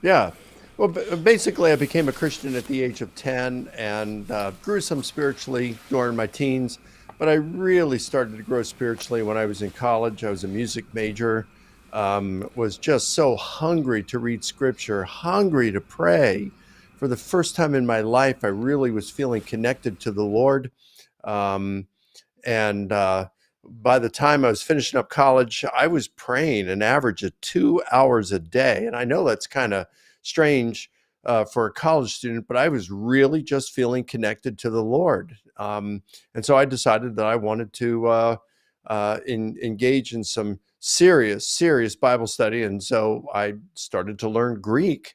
Yeah. Well, basically, I became a Christian at the age of 10 and grew some spiritually during my teens. But I really started to grow spiritually when I was in college. I was a music major, was just so hungry to read scripture, hungry to pray. For the first time in my life, I really was feeling connected to the Lord. Um, and by the time I was finishing up college, I was praying an average of 2 hours a day. And I know that's kind of strange for a college student, but I was really just feeling connected to the Lord. And so I decided that I wanted to engage in some serious Bible study. And so I started to learn Greek.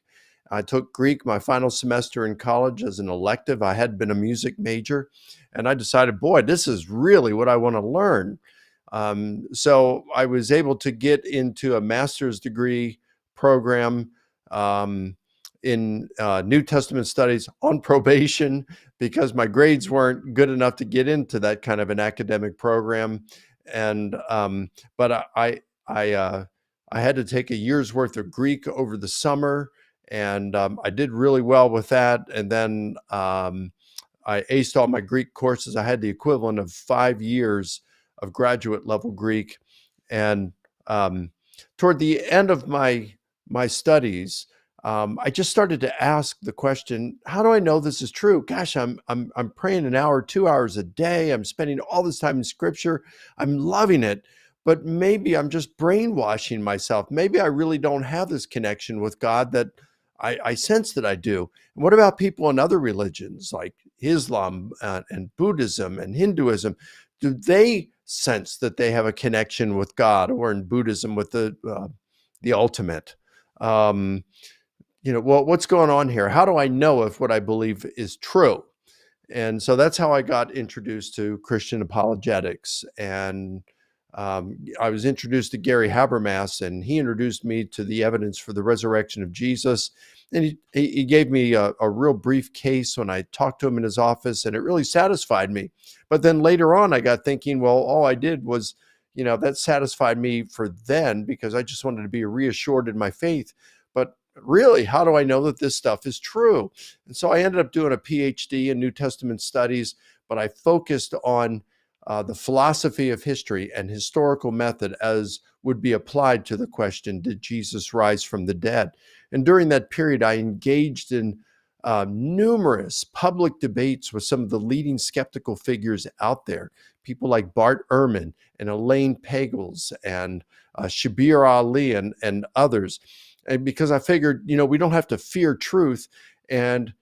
I took Greek my final semester in college as an elective. I had been a music major, and I decided, boy, this is really what I want to learn. So I was able to get into a master's degree program um, in New Testament studies on probation because my grades weren't good enough to get into that kind of an academic program. And but I had to take a year's worth of Greek over the summer, and I did really well with that. And then I aced all my Greek courses. I had the equivalent of 5 years of graduate level Greek. And um, toward the end of my studies, I just started to ask the question: how do I know this is true? Gosh, I'm praying an hour, 2 hours a day. I'm spending all this time in Scripture. I'm loving it, but maybe I'm just brainwashing myself. Maybe I really don't have this connection with God that I sense that I do. And what about people in other religions like Islam and Buddhism and Hinduism? Do they sense that they have a connection with God, or in Buddhism with the ultimate? Um, well, what's going on here? How do I know if what I believe is true? And so that's how I got introduced to Christian apologetics. And I was introduced to Gary Habermas, and he introduced me to the evidence for the resurrection of Jesus. And he gave me a real brief case when I talked to him in his office, and it really satisfied me. But then later on, I got thinking, well, all I did was, that satisfied me for then because I just wanted to be reassured in my faith. But really, how do I know that this stuff is true? And so I ended up doing a PhD in New Testament studies, but I focused on the philosophy of history and historical method as would be applied to the question, did Jesus rise from the dead? And during that period, I engaged in numerous public debates with some of the leading skeptical figures out there, people like Bart Erhman and Elaine Pagels and Shabir Ally and others. And because I figured, we don't have to fear truth. And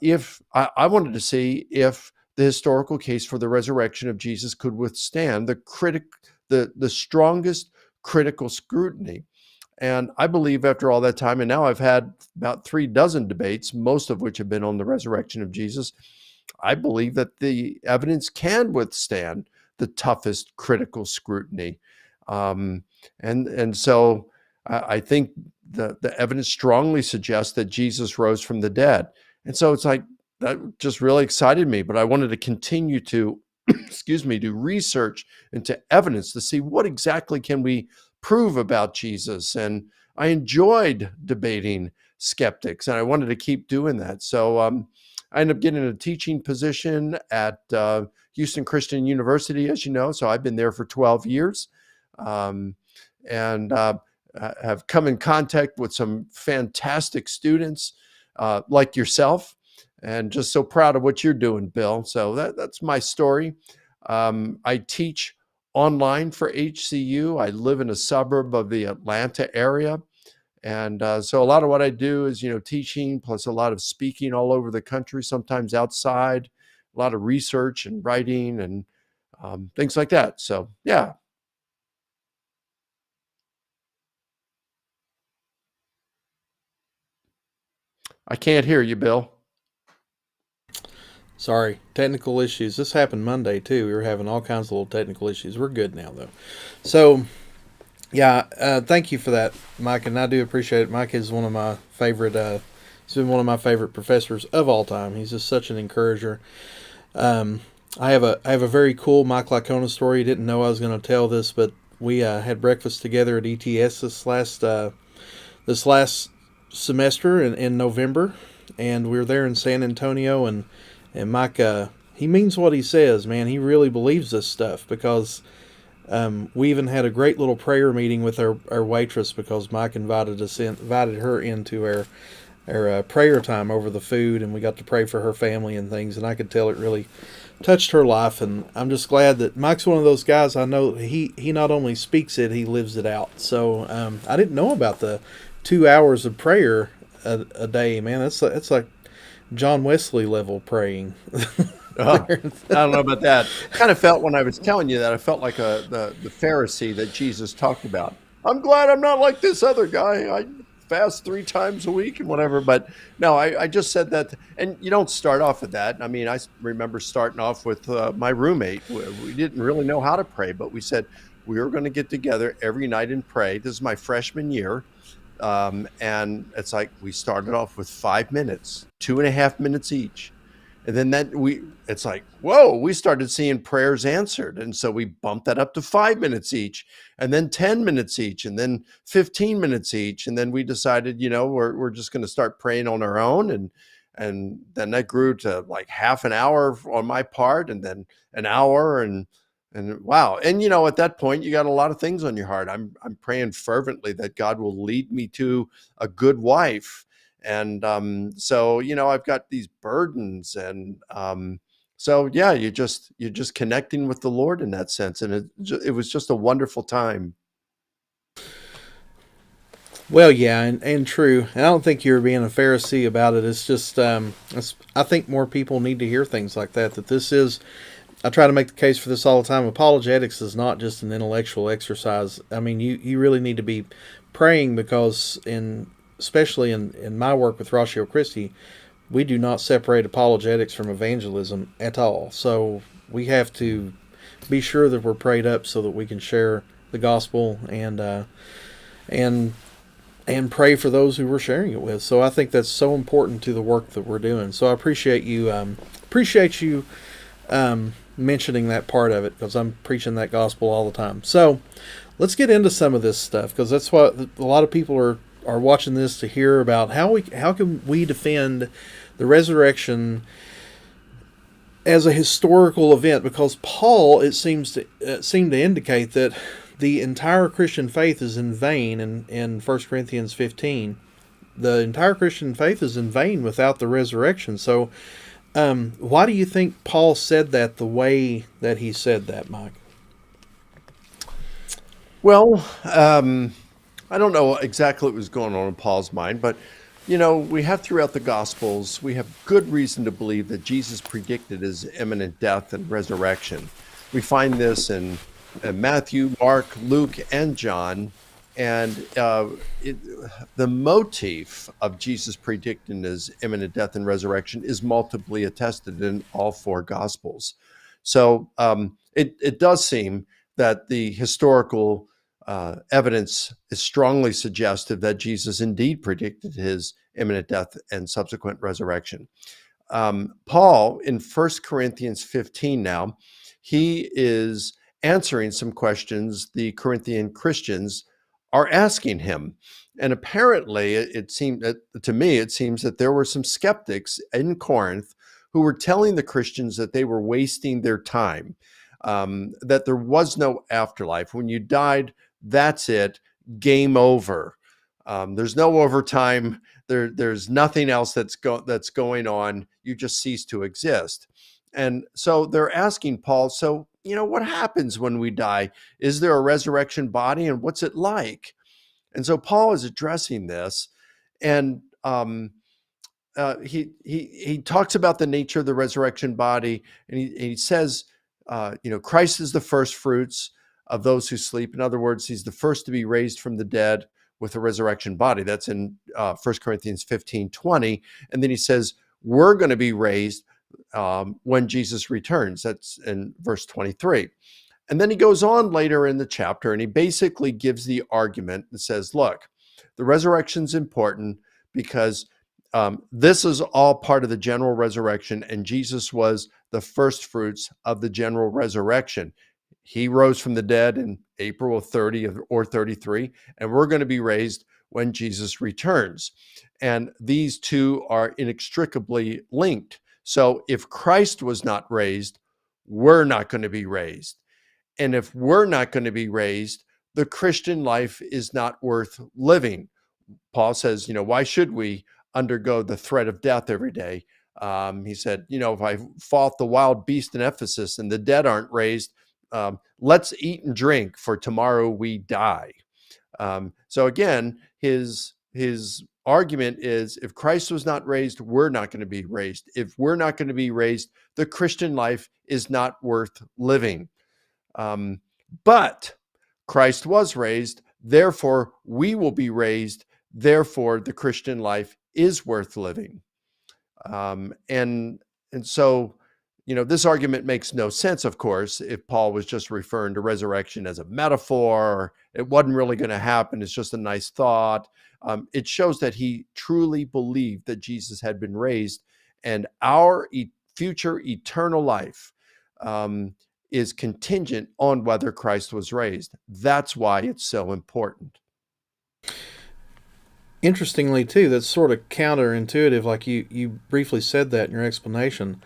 if I wanted to see if the historical case for the resurrection of Jesus could withstand the strongest critical scrutiny. And I believe after all that time, and now I've had about 3 dozen debates, most of which have been on the resurrection of Jesus, I believe that the evidence can withstand the toughest critical scrutiny. Um, and so I think the evidence strongly suggests that Jesus rose from the dead. And so it's like, that just really excited me, but I wanted to continue to, excuse me, do research into evidence to see what exactly can we prove about Jesus. And I enjoyed debating skeptics, and I wanted to keep doing that. So I ended up getting a teaching position at Houston Christian University, as you know. So I've been there for 12 years, um, and have come in contact with some fantastic students like yourself, and just so proud of what you're doing, Bill. So that's my story. I teach online for HCU. I live in a suburb of the Atlanta area. And so a lot of what I do is, teaching plus a lot of speaking all over the country, sometimes outside, a lot of research and writing and things like that. So, yeah. I can't hear you, Bill. Sorry, technical issues. This happened Monday too. We were having all kinds of little technical issues. We're good now though. So yeah, thank you for that, Mike, and I do appreciate it. Mike is one of my favorite. He's been one of my favorite professors of all time. He's just such an encourager. Um, I have a very cool Mike Licona story. You didn't know I was going to tell this, but we had breakfast together at ETS this last semester in November, and we were there in San Antonio, and Mike, he means what he says, man. He really believes this stuff because we even had a great little prayer meeting with our waitress because Mike invited her into our prayer time over the food, and we got to pray for her family and things, and I could tell it really touched her life, and I'm just glad that Mike's one of those guys. I know he not only speaks it, he lives it out. So I didn't know about the 2 hours of prayer a day, man. That's like John Wesley level praying. Oh, I don't know about that. Kind of felt when I was telling you that, I felt like the Pharisee that Jesus talked about. I'm glad I'm not like this other guy. I fast 3 times a week and whatever. But no, I just said that. And you don't start off with that. I mean, I remember starting off with my roommate. We didn't really know how to pray, but we said we were going to get together every night and pray. This is my freshman year. And it's like we started off with 5 minutes, 2.5 minutes each. And then it's like, whoa, we started seeing prayers answered. And so we bumped that up to 5 minutes each, and then 10 minutes each, and then 15 minutes each. And then we decided, we're just going to start praying on our own. And then that grew to like half an hour on my part, and then an hour, and wow. And at that point you got a lot of things on your heart. I'm praying fervently that God will lead me to a good wife. And so I've got these burdens, and so yeah, you're just connecting with the Lord in that sense, and it was just a wonderful time. Well, yeah, and true. And I don't think you're being a Pharisee about it. It's just I think more people need to hear things like that. That this is. I try to make the case for this all the time. Apologetics is not just an intellectual exercise. I mean, you really need to be praying because especially in my work with Ratio Christi, we do not separate apologetics from evangelism at all. So we have to be sure that we're prayed up so that we can share the gospel and pray for those who we're sharing it with. So I think that's so important to the work that we're doing. So I appreciate you mentioning that part of it because I'm preaching that gospel all the time. So let's get into some of this stuff because that's what a lot of people are watching this to hear about. How can we defend the resurrection as a historical event? Because Paul, it seemed to indicate that the entire Christian faith is in vain in 1 Corinthians 15. The entire Christian faith is in vain without the resurrection. So why do you think Paul said that the way that he said that, Mike? Well, I don't know exactly what was going on in Paul's mind, but we have throughout the Gospels, we have good reason to believe that Jesus predicted his imminent death and resurrection. We find this in Matthew, Mark, Luke, and John. And the motif of Jesus predicting his imminent death and resurrection is multiply attested in all 4 Gospels. So it does seem that the historical evidence is strongly suggestive that Jesus indeed predicted his imminent death and subsequent resurrection. Paul, in 1 Corinthians 15 now, he is answering some questions the Corinthian Christians are asking him. And apparently, it seems that there were some skeptics in Corinth who were telling the Christians that they were wasting their time, that there was no afterlife. When you died, that's it, game over. There's no overtime. There's nothing else that's going on. You just cease to exist. And so they're asking Paul, so, what happens when we die? Is there a resurrection body, and what's it like? And so Paul is addressing this, and he talks about the nature of the resurrection body, and he says, Christ is the first fruits of those who sleep. In other words, he's the first to be raised from the dead with a resurrection body. That's in 1 Corinthians 15:20. And then he says, we're going to be raised when Jesus returns. That's in verse 23. And then he goes on later in the chapter, and he basically gives the argument and says, look, the resurrection's important because this is all part of the general resurrection, and Jesus was the first fruits of the general resurrection. He rose from the dead in April of 30 or 33, and we're going to be raised when Jesus returns. And these two are inextricably linked. So if Christ was not raised, we're not going to be raised. And if we're not going to be raised, the Christian life is not worth living. Paul says, why should we undergo the threat of death every day? He said, if I fought the wild beast in Ephesus and the dead aren't raised, let's eat and drink, for tomorrow we die. So again, his argument is, if Christ was not raised, we're not going to be raised. If we're not going to be raised, the Christian life is not worth living. But Christ was raised, therefore we will be raised. Therefore, the Christian life is worth living. And so, this argument makes no sense, of course, if Paul was just referring to resurrection as a metaphor. It wasn't really going to happen. It's just a nice thought. It shows that he truly believed that Jesus had been raised, and our future eternal life is contingent on whether Christ was raised. That's why it's so important. Interestingly, too, that's sort of counterintuitive. Like you briefly said that in your explanation.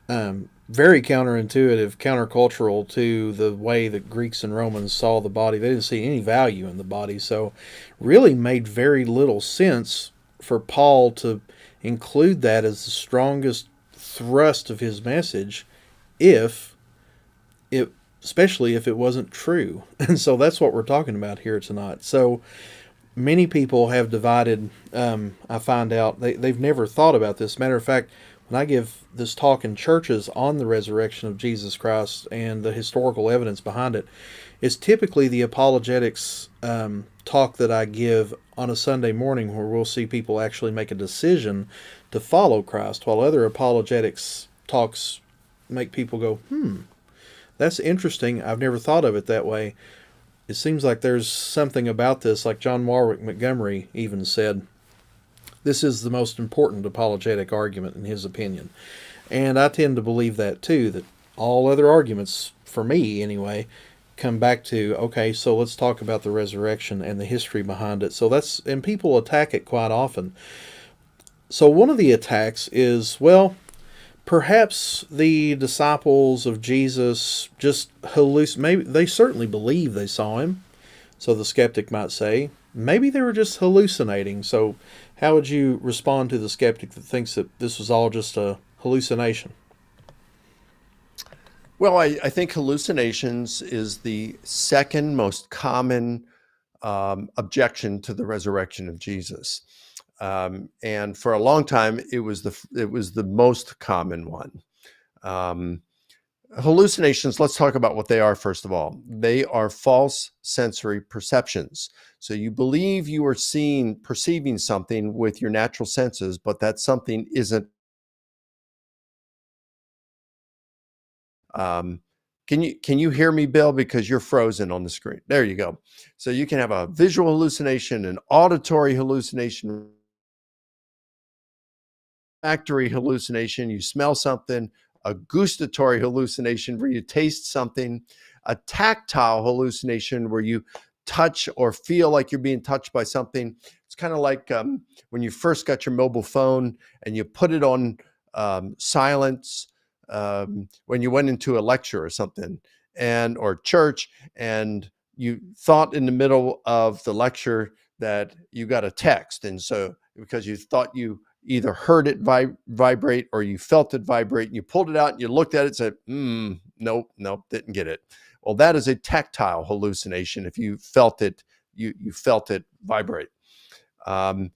Very counterintuitive, countercultural to the way that Greeks and Romans saw the body. They didn't see any value in the body. So really made very little sense for Paul to include that as the strongest thrust of his message, especially if it wasn't true. And so that's what we're talking about here tonight. So many people have divided. I find out they've never thought about this. Matter of fact, when I give this talk in churches on the resurrection of Jesus Christ and the historical evidence behind it, it's typically the apologetics talk that I give on a Sunday morning, where we'll see people actually make a decision to follow Christ, while other apologetics talks make people go, that's interesting. I've never thought of it that way. It seems like there's something about this, like John Warwick Montgomery even said, this is the most important apologetic argument in his opinion. And I tend to believe that too, that all other arguments, for me anyway, come back to, okay, so let's talk about the resurrection and the history behind it. And people attack it quite often. So one of the attacks is, well, perhaps the disciples of Jesus just maybe they certainly believe they saw him. So the skeptic might say, maybe they were just hallucinating. So how would you respond to the skeptic that thinks that this was all just a hallucination? Well, I think hallucinations is the second most common objection to the resurrection of Jesus. And for a long time, it was the most common one. Hallucinations, let's talk about what they are first of all. They are false sensory perceptions. So you believe you are perceiving something with your natural senses, but that something isn't. Can you hear me, Bill? Because you're frozen on the screen. There you go. So you can have a visual hallucination, an auditory hallucination, olfactory hallucination. You smell something. A gustatory hallucination where you taste something, a tactile hallucination where you touch or feel like you're being touched by something. It's kind of like when you first got your mobile phone and you put it on silence when you went into a lecture or something, or church, and you thought in the middle of the lecture that you got a text, and so because you thought you either heard it vibrate or you felt it vibrate, and you pulled it out and you looked at it and said, nope, didn't get it. Well, that is a tactile hallucination. If you felt it, you felt it vibrate. A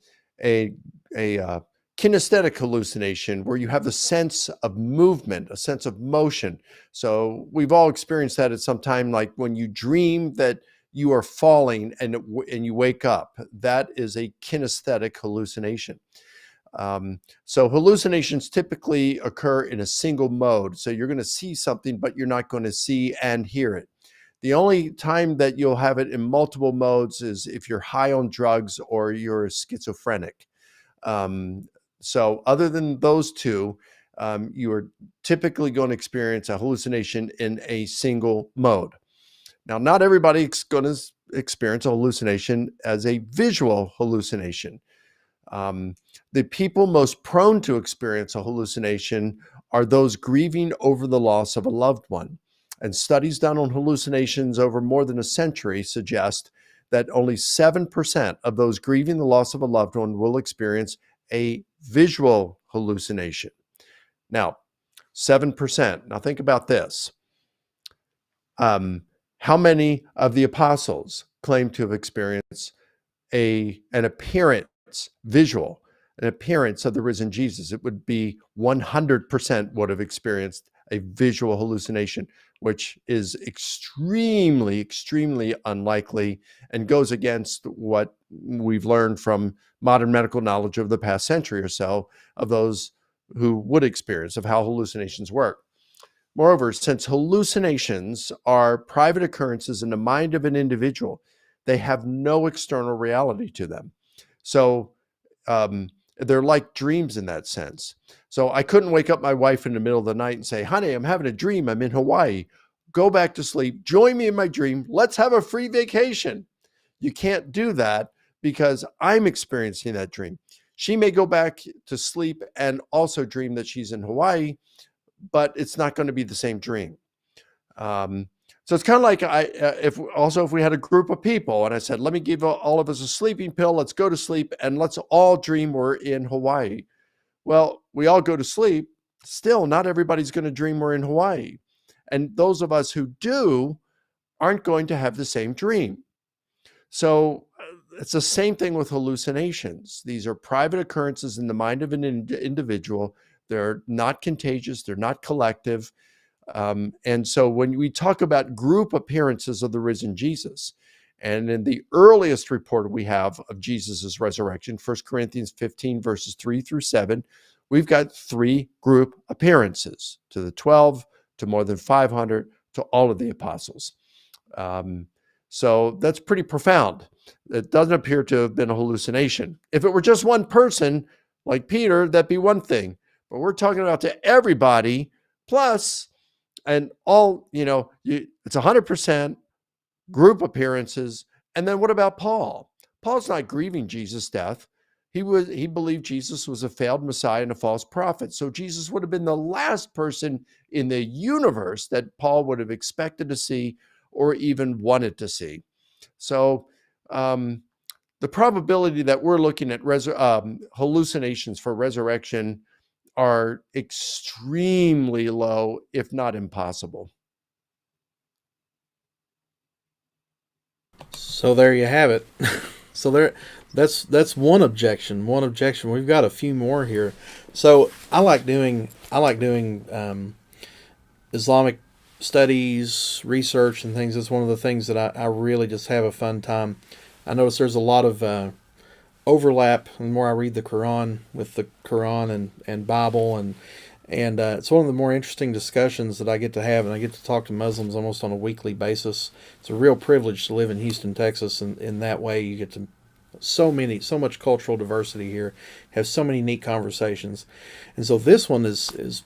kinesthetic hallucination where you have the sense of movement, a sense of motion. So we've all experienced that at some time, like when you dream that you are falling and you wake up. That is a kinesthetic hallucination. So hallucinations typically occur in a single mode. So you're going to see something, but you're not going to see and hear it. The only time that you'll have it in multiple modes is if you're high on drugs or you're schizophrenic. So other than those two, you are typically going to experience a hallucination in a single mode. Now, not everybody is going to experience a hallucination as a visual hallucination. The people most prone to experience a hallucination are those grieving over the loss of a loved one. And studies done on hallucinations over more than a century suggest that only 7% of those grieving the loss of a loved one will experience a visual hallucination. Now, 7%. Now think about this. How many of the apostles claim to have experienced an appearance, visual, an appearance of the risen Jesus? It would be 100% would have experienced a visual hallucination, which is extremely, extremely unlikely and goes against what we've learned from modern medical knowledge over the past century or so of those who would experience, of how hallucinations work. Moreover, since hallucinations are private occurrences in the mind of an individual, they have no external reality to them. So they're like dreams in that sense. So I couldn't wake up my wife in the middle of the night and say, honey, I'm having a dream. I'm in Hawaii. Go back to sleep. Join me in my dream. Let's have a free vacation. You can't do that because I'm experiencing that dream. She may go back to sleep and also dream that she's in Hawaii, but it's not going to be the same dream. So it's kind of like if we had a group of people and I said, let me give all of us a sleeping pill, let's go to sleep and let's all dream we're in Hawaii. Well, we all go to sleep. Still, not everybody's going to dream we're in Hawaii. And those of us who do aren't going to have the same dream. So it's the same thing with hallucinations. These are private occurrences in the mind of an individual. They're not contagious. They're not collective. And so when we talk about group appearances of the risen Jesus, and in the earliest report we have of Jesus's resurrection, 1 Corinthians 15, verses 3 through 7, we've got 3 group appearances to the 12, to more than 500, to all of the apostles. So that's pretty profound. It doesn't appear to have been a hallucination. If it were just one person, like Peter, that'd be one thing. But we're talking about to everybody, plus, and all, it's 100% group appearances. And then what about Paul? Paul's not grieving Jesus' death. He believed Jesus was a failed Messiah and a false prophet. So Jesus would have been the last person in the universe that Paul would have expected to see or even wanted to see. So the probability that we're looking at hallucinations for resurrection are extremely low, if not impossible. So there you have it. So that's one objection. One objection. We've got a few more here. So I like doing Islamic studies, research, and things. It's one of the things that I really just have a fun time. I notice there's a lot of overlap the more I read the Quran with the Quran and Bible, and it's one of the more interesting discussions that I get to have, and I get to talk to Muslims almost on a weekly basis. It's a real privilege to live in Houston, Texas, and in that way you get to so much cultural diversity here, have so many neat conversations. And so this one is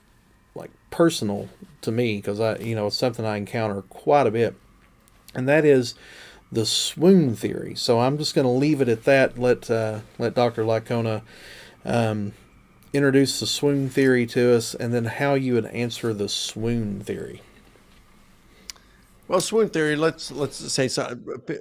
like personal to me because it's something I encounter quite a bit, and that is the swoon theory. So I'm just going to leave it at that. Let Dr. Licona introduce the swoon theory to us, and then how you would answer the swoon theory. Well, swoon theory, let's say something.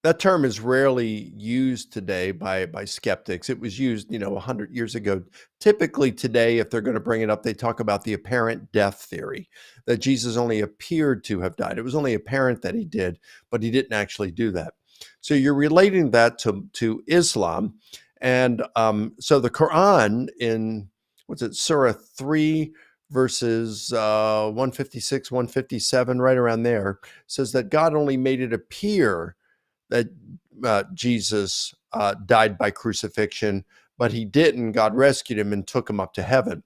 That term is rarely used today by skeptics. It was used, 100 years ago. Typically today, if they're going to bring it up, they talk about the apparent death theory, that Jesus only appeared to have died. It was only apparent that he did, but he didn't actually do that. So you're relating that to Islam. And so the Quran in, Surah 3, verses 156, 157, right around there, says that God only made it appear that Jesus died by crucifixion, but he didn't. God rescued him and took him up to heaven.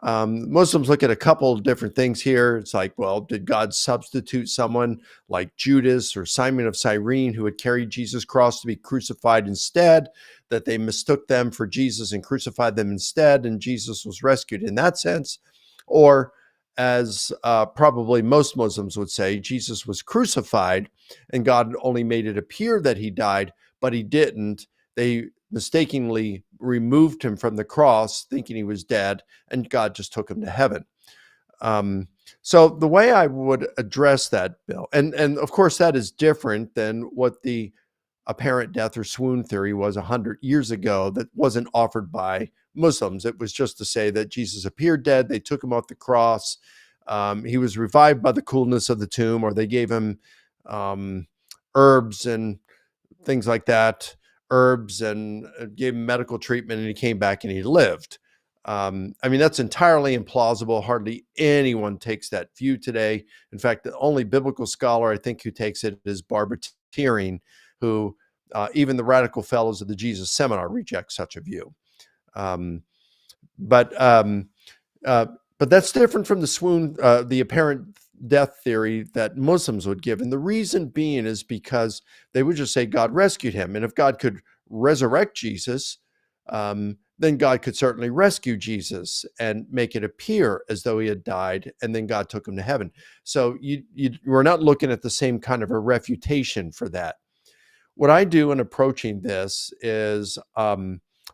Muslims look at a couple of different things here. It's like, well, did God substitute someone like Judas or Simon of Cyrene who had carried Jesus' cross to be crucified instead, that they mistook them for Jesus and crucified them instead, and Jesus was rescued in that sense? Or, as probably most Muslims would say, Jesus was crucified and God only made it appear that he died, but he didn't. They mistakenly removed him from the cross, thinking he was dead, and God just took him to heaven. So the way I would address that, Bill, and of course that is different than what the apparent death or swoon theory was 100 years ago, that wasn't offered by Muslims. It was just to say that Jesus appeared dead, they took him off the cross, he was revived by the coolness of the tomb, or they gave him herbs and things like that, herbs, and gave him medical treatment, and he came back and he lived. I mean, that's entirely implausible. Hardly anyone takes that view today. In fact, the only biblical scholar I think who takes it is Bart Erhman, who even the radical fellows of the Jesus Seminar reject such a view. But that's different from the swoon, the apparent death theory that Muslims would give. And the reason being is because they would just say God rescued him. And if God could resurrect Jesus, then God could certainly rescue Jesus and make it appear as though he had died, and then God took him to heaven. So we're not looking at the same kind of a refutation for that. What I do in approaching this is,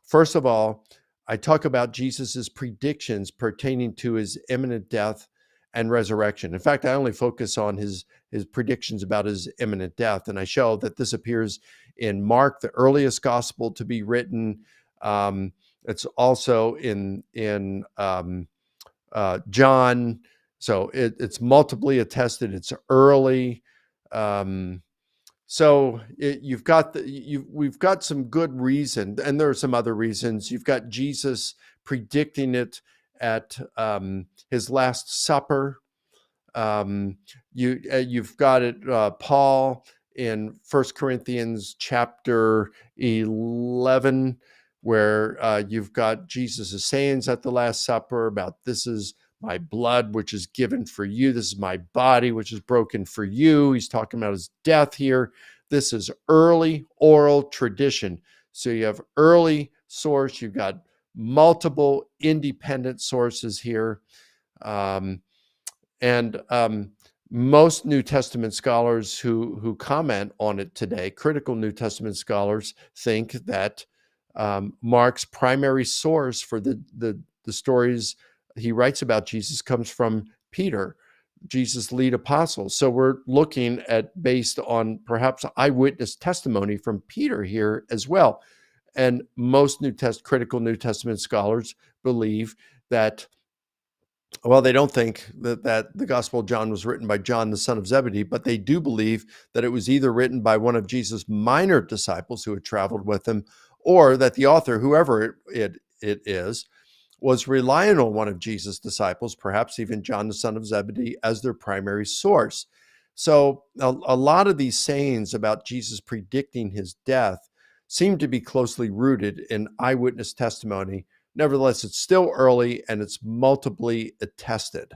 first of all, I talk about Jesus's predictions pertaining to his imminent death and resurrection. In fact, I only focus on his predictions about his imminent death, and I show that this appears in Mark, the earliest gospel to be written. It's also in John, so it's multiply attested. It's early. So we've got some good reason, and there are some other reasons. You've got Jesus predicting it at his Last Supper. You've got it, Paul in 1 Corinthians chapter 11, where you've got Jesus' sayings at the Last Supper about, this is my blood, which is given for you. This is my body, which is broken for you. He's talking about his death here. This is early oral tradition. So you have early source. You've got multiple independent sources here. Most New Testament scholars who comment on it today, critical New Testament scholars, think that Mark's primary source for the stories he writes about Jesus comes from Peter, Jesus' lead apostle. So we're looking at, based on perhaps eyewitness testimony from Peter here as well. And most critical New Testament scholars believe that, well, they don't think that the Gospel of John was written by John, the son of Zebedee, but they do believe that it was either written by one of Jesus' minor disciples who had traveled with him, or that the author, whoever it is, was relying on one of Jesus' disciples, perhaps even John, the son of Zebedee, as their primary source. So a lot of these sayings about Jesus predicting his death seem to be closely rooted in eyewitness testimony. Nevertheless, it's still early and it's multiply attested,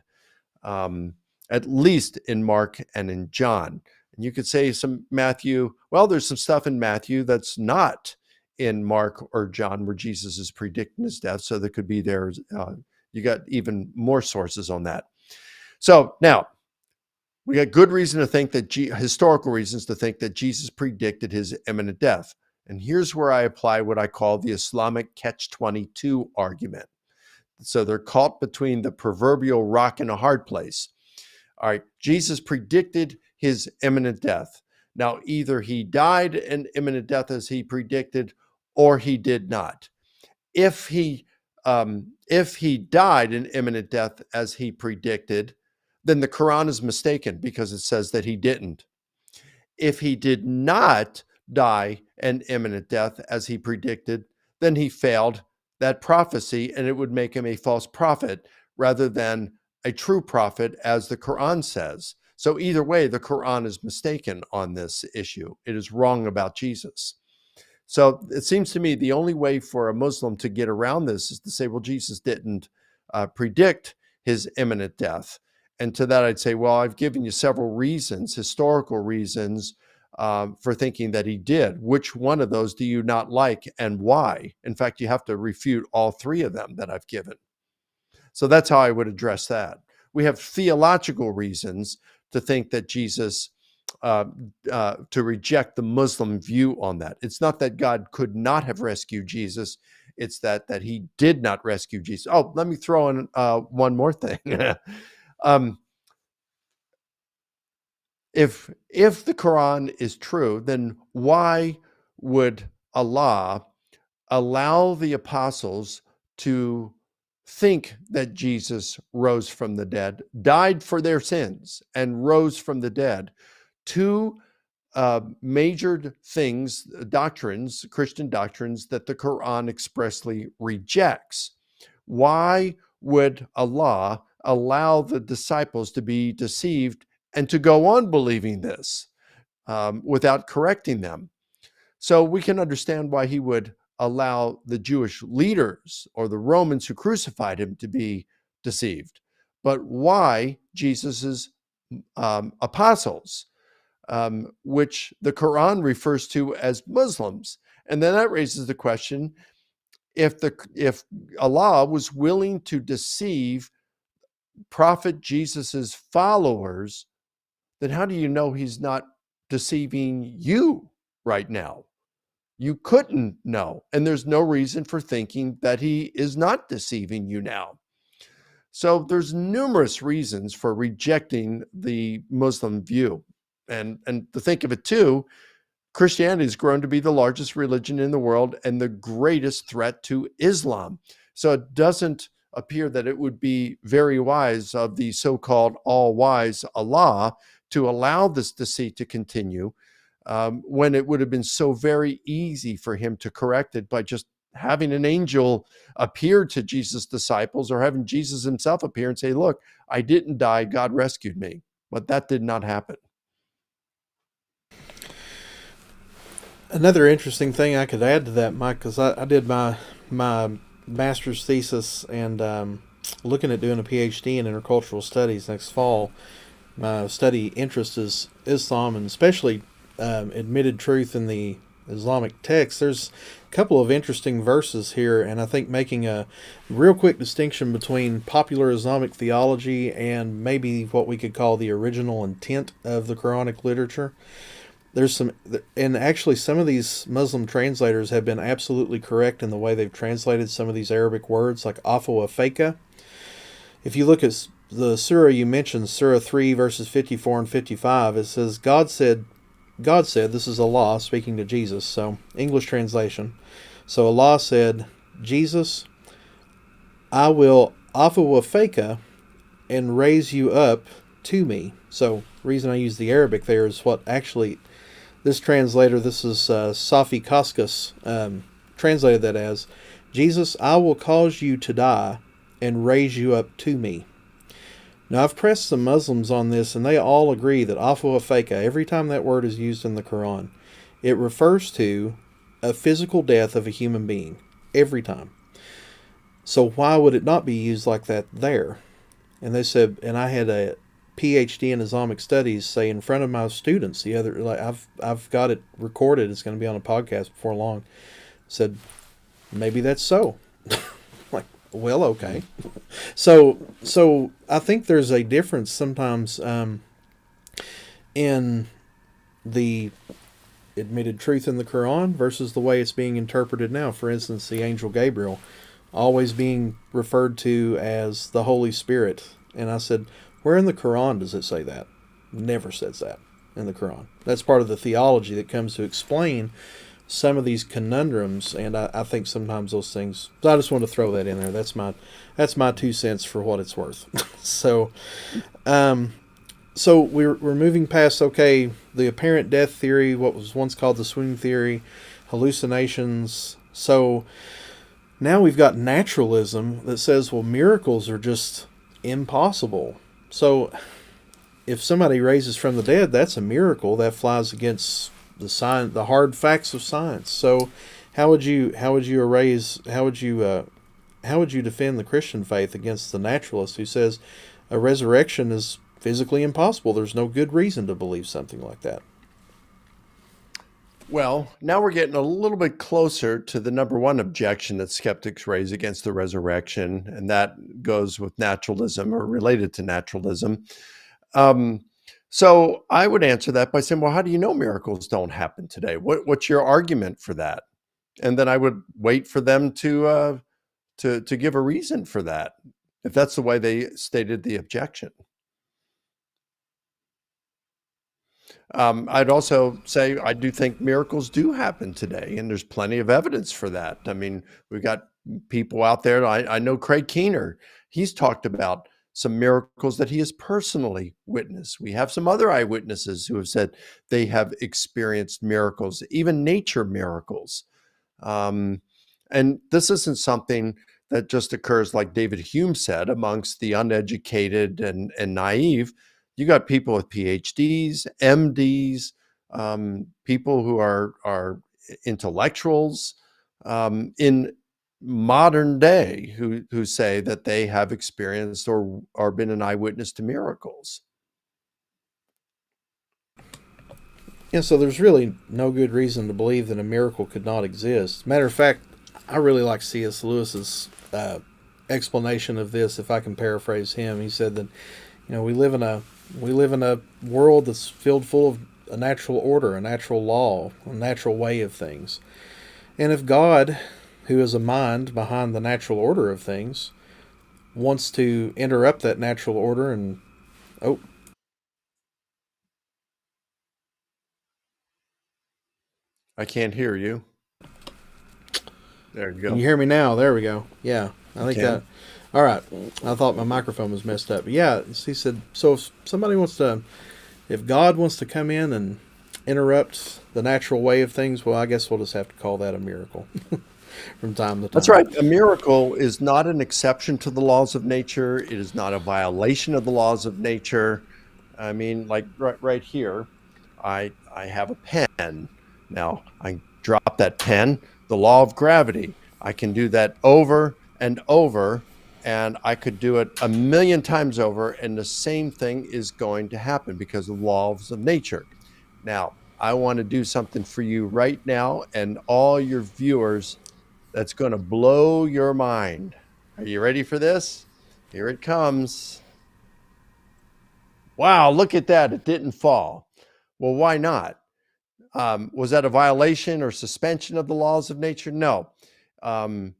at least in Mark and in John. And you could say some Matthew, well, there's some stuff in Matthew that's not in Mark or John where Jesus is predicting his death. So there could be you got even more sources on that. So now we got good reason to think that historical reasons to think that Jesus predicted his imminent death. And here's where I apply what I call the Islamic catch-22 argument. So they're caught between the proverbial rock and a hard place. All right, Jesus predicted his imminent death. Now, either he died an imminent death as he predicted, or he did not. If he died an imminent death as he predicted, then the Quran is mistaken because it says that he didn't. If he did not die an imminent death as he predicted, then he failed that prophecy, and it would make him a false prophet rather than a true prophet, as the Quran says. So either way, the Quran is mistaken on this issue. It is wrong about Jesus. So it seems to me the only way for a Muslim to get around this is to say, well, Jesus didn't predict his imminent death. And to that, I'd say, well, I've given you several reasons, historical reasons, for thinking that he did. Which one of those do you not like, and why? In fact, you have to refute all three of them that I've given. So that's how I would address that. We have theological reasons to think that Jesus, to reject the Muslim view on that. It's not that God could not have rescued Jesus. It's that he did not rescue Jesus. Oh, let me throw in one more thing. If the Quran is true, then why would Allah allow the apostles to think that Jesus rose from the dead, died for their sins, and rose from the dead? Two major things, doctrines, Christian doctrines that the Quran expressly rejects. Why would Allah allow the disciples to be deceived and to go on believing this without correcting them? So we can understand why he would allow the Jewish leaders or the Romans who crucified him to be deceived. But why Jesus's apostles, which the Quran refers to as Muslims? And then that raises the question, if Allah was willing to deceive Prophet Jesus's followers, then how do you know he's not deceiving you right now? You couldn't know. And there's no reason for thinking that he is not deceiving you now. So there's numerous reasons for rejecting the Muslim view. And to think of it too, Christianity has grown to be the largest religion in the world and the greatest threat to Islam. So it doesn't appear that it would be very wise of the so-called all-wise Allah to allow this deceit to continue, when it would have been so very easy for him to correct it by just having an angel appear to Jesus' disciples, or having Jesus himself appear and say, look, I didn't die, God rescued me. But that did not happen. Another interesting thing I could add to that, Mike, because I did my master's thesis and looking at doing a Ph.D. in intercultural studies next fall. My study interest is Islam, and especially admitted truth in the Islamic text. There's a couple of interesting verses here, and I think making a real quick distinction between popular Islamic theology and maybe what we could call the original intent of the Quranic literature. There's some, and actually some of these Muslim translators have been absolutely correct in the way they've translated some of these Arabic words, like afwa feka. If you look at the surah you mentioned, Surah 3, verses 54 and 55, it says, God said, this is Allah speaking to Jesus, so English translation. So Allah said, Jesus, I will afwa feka and raise you up to me. So the reason I use the Arabic there is what actually this translator, this is Safi Kaskas, translated that as, Jesus, I will cause you to die and raise you up to me. Now, I've pressed some Muslims on this, and they all agree that afwa feka, every time that word is used in the Quran, it refers to a physical death of a human being. Every time. So why would it not be used like that there? And they said, and I had a Ph.D. in Islamic Studies say in front of my students the other, like I've got it recorded, it's going to be on a podcast before long, said, maybe that's so. Like, well, okay. So I think there's a difference sometimes in the admitted truth in the Quran versus the way it's being interpreted now. For instance, the angel Gabriel always being referred to as the Holy Spirit. And I said, where in the Quran does it say that? Never says that in the Quran. That's part of the theology that comes to explain some of these conundrums, and I think sometimes those things. So I just want to throw that in there. That's my 2 cents for what it's worth. So we're moving past the apparent death theory, what was once called the swoon theory, hallucinations. So now we've got naturalism that says, well, miracles are just impossible. So if somebody raises from the dead, that's a miracle. That flies against the hard facts of science. So how would you how would you defend the Christian faith against the naturalist who says a resurrection is physically impossible? There's no good reason to believe something like that. Well, now we're getting a little bit closer to the number one objection that skeptics raise against the resurrection, and that goes with naturalism or related to naturalism. Um, so I would answer that by saying, well, how do you know miracles don't happen today? What's your argument for that? And then I would wait for them to give a reason for that, if that's the way they stated the objection. I'd also say I do think miracles do happen today, and there's plenty of evidence for that. I mean, we've got people out there. I know Craig Keener. He's talked about some miracles that he has personally witnessed. We have some other eyewitnesses who have said they have experienced miracles, even nature miracles. Um, and this isn't something that just occurs, like David Hume said, amongst the uneducated and naive. You got people with PhDs, MDs, people who are intellectuals in modern day who say that they have experienced or been an eyewitness to miracles. Yeah, so there's really no good reason to believe that a miracle could not exist. Matter of fact, I really like C.S. Lewis's explanation of this. If I can paraphrase him, he said that we live in a world that's filled full of a natural order, a natural law, a natural way of things. And if God, who is a mind behind the natural order of things, wants to interrupt that natural order and I can't hear you. There you can you go. hear me now? There we go. Yeah, I I think that. can. All right. I thought my microphone was messed up. But yeah, he said, so if God wants to come in and interrupt the natural way of things, well, I guess we'll just have to call that a miracle from time to That's time. right. A miracle is not an exception to the laws of nature. It is not a violation of the laws of nature. I mean, like right here, I have a pen. Now I drop that pen, the law of gravity. I can do that over and over, and I could do it a million times over, and the same thing is going to happen because of the laws of nature. Now, I want to do something for you right now and all your viewers that's going to blow your mind. Are you ready for this? Here it comes. Wow, look at that. It didn't fall. Well, why not? Was that a violation or suspension of the laws of nature? No. Um,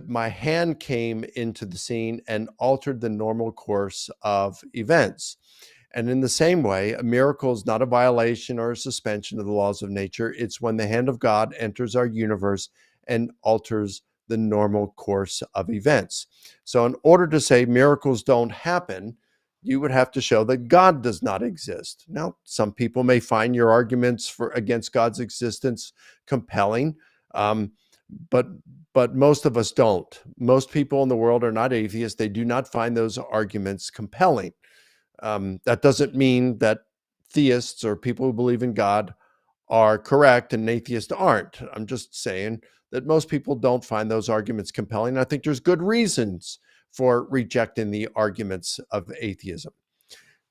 my hand came into the scene and altered the normal course of events. And in the same way, a miracle is not a violation or a suspension of the laws of nature. It's when the hand of God enters our universe and alters the normal course of events. So, in order to say miracles don't happen, you would have to show that God does not exist. Now, some people may find your arguments against God's existence compelling, um, but but most of us don't. Most people in the world are not atheists. They do not find those arguments compelling. That doesn't mean that theists or people who believe in God are correct and atheists aren't. I'm just saying that most people don't find those arguments compelling. I think there's good reasons for rejecting the arguments of atheism.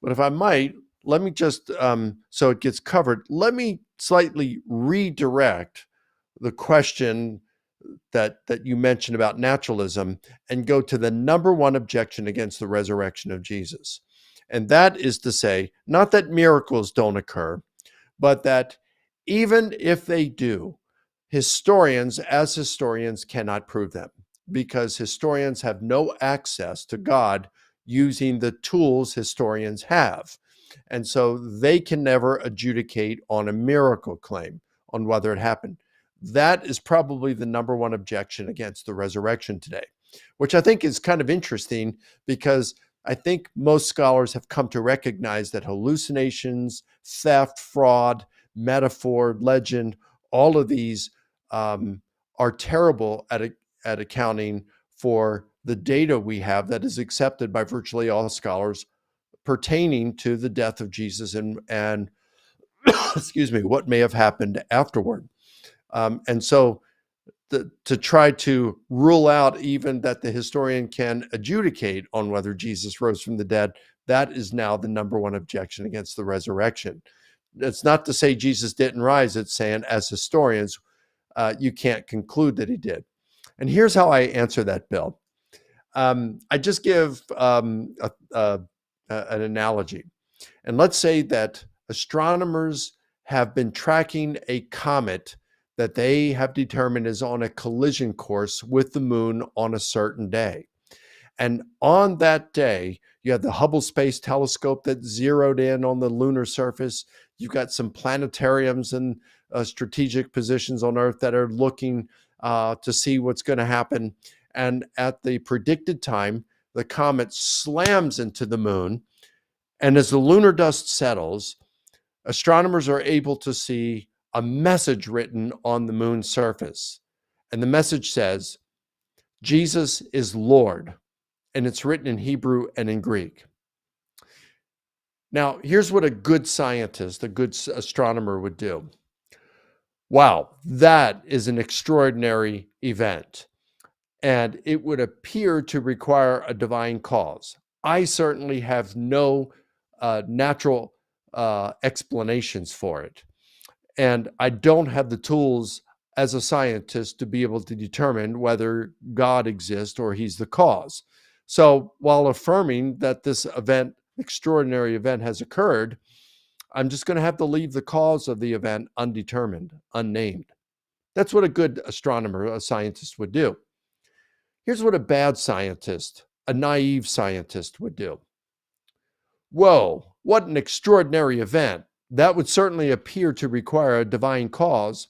But if I might, let me just, so it gets covered, let me slightly redirect the question that you mentioned about naturalism and go to the number one objection against the resurrection of Jesus. And that is to say, not that miracles don't occur, but that even if they do, as historians, cannot prove them because historians have no access to God using the tools historians have. And so they can never adjudicate on a miracle claim, on whether it happened. That is probably the number one objection against the resurrection today, which I think is kind of interesting because I think most scholars have come to recognize that hallucinations, theft, fraud, metaphor, legend, all of these are terrible at accounting for the data we have that is accepted by virtually all scholars pertaining to the death of Jesus and excuse me, what may have happened afterward. And so to try to rule out even that the historian can adjudicate on whether Jesus rose from the dead, that is now the number one objection against the resurrection. It's not to say Jesus didn't rise. It's saying, as historians, you can't conclude that he did. And here's how I answer that, Bill. I just give an analogy. And let's say that astronomers have been tracking a comet that they have determined is on a collision course with the moon on a certain day. And on that day, you have the Hubble Space Telescope that zeroed in on the lunar surface. You've got some planetariums and strategic positions on Earth that are looking to see what's going to happen. And at the predicted time, the comet slams into the moon. And as the lunar dust settles, astronomers are able to see a message written on the moon's surface. And the message says, Jesus is Lord. And it's written in Hebrew and in Greek. Now, here's what a good scientist, a good astronomer would do. Wow, that is an extraordinary event. And it would appear to require a divine cause. I certainly have no natural explanations for it. And I don't have the tools as a scientist to be able to determine whether God exists or he's the cause. So while affirming that this event, extraordinary event, has occurred, I'm just going to have to leave the cause of the event undetermined, unnamed. That's what a good astronomer, a scientist, would do. Here's what a bad scientist, a naive scientist, would do. Whoa, what an extraordinary event. That would certainly appear to require a divine cause.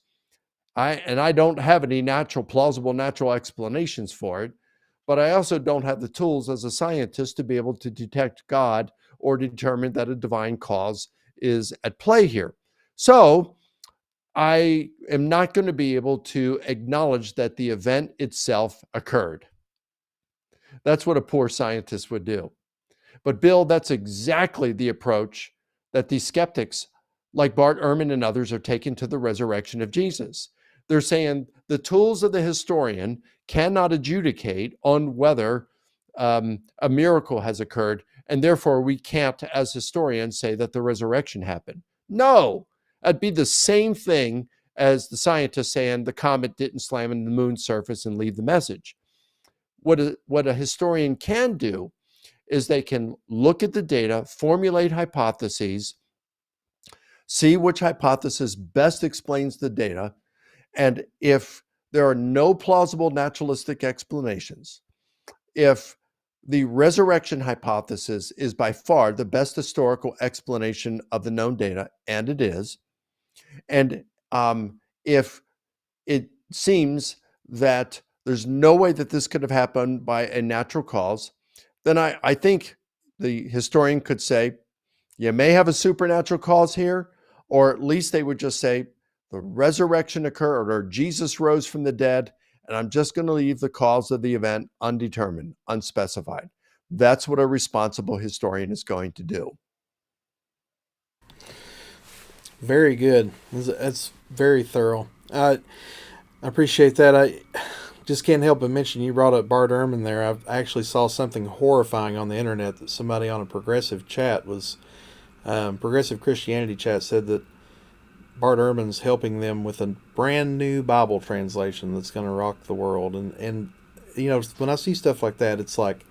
I don't have any plausible natural explanations for it, but I also don't have the tools as a scientist to be able to detect God or determine that a divine cause is at play here. So I am not going to be able to acknowledge that the event itself occurred. That's what a poor scientist would do. But Bill, that's exactly the approach that these skeptics like Bart Erhman and others are taking to the resurrection of Jesus. They're saying the tools of the historian cannot adjudicate on whether a miracle has occurred, and therefore we can't, as historians, say that the resurrection happened. No, that'd be the same thing as the scientists saying the comet didn't slam into the moon's surface and leave the message. What a historian can do is they can look at the data, formulate hypotheses, see which hypothesis best explains the data, and if there are no plausible naturalistic explanations, if the resurrection hypothesis is by far the best historical explanation of the known data, and it is, and if it seems that there's no way that this could have happened by a natural cause, then I think the historian could say, you may have a supernatural cause here, or at least they would just say the resurrection occurred or Jesus rose from the dead, and I'm just going to leave the cause of the event undetermined, unspecified. That's what a responsible historian is going to do. Very good. That's very thorough. I appreciate that. I just can't help but mention you brought up Bart Erhman there. I actually saw something horrifying on the internet that somebody on a progressive chat progressive Christianity chat said that Bart Erhman's helping them with a brand new Bible translation that's going to rock the world. And you know, when I see stuff like that, it's like,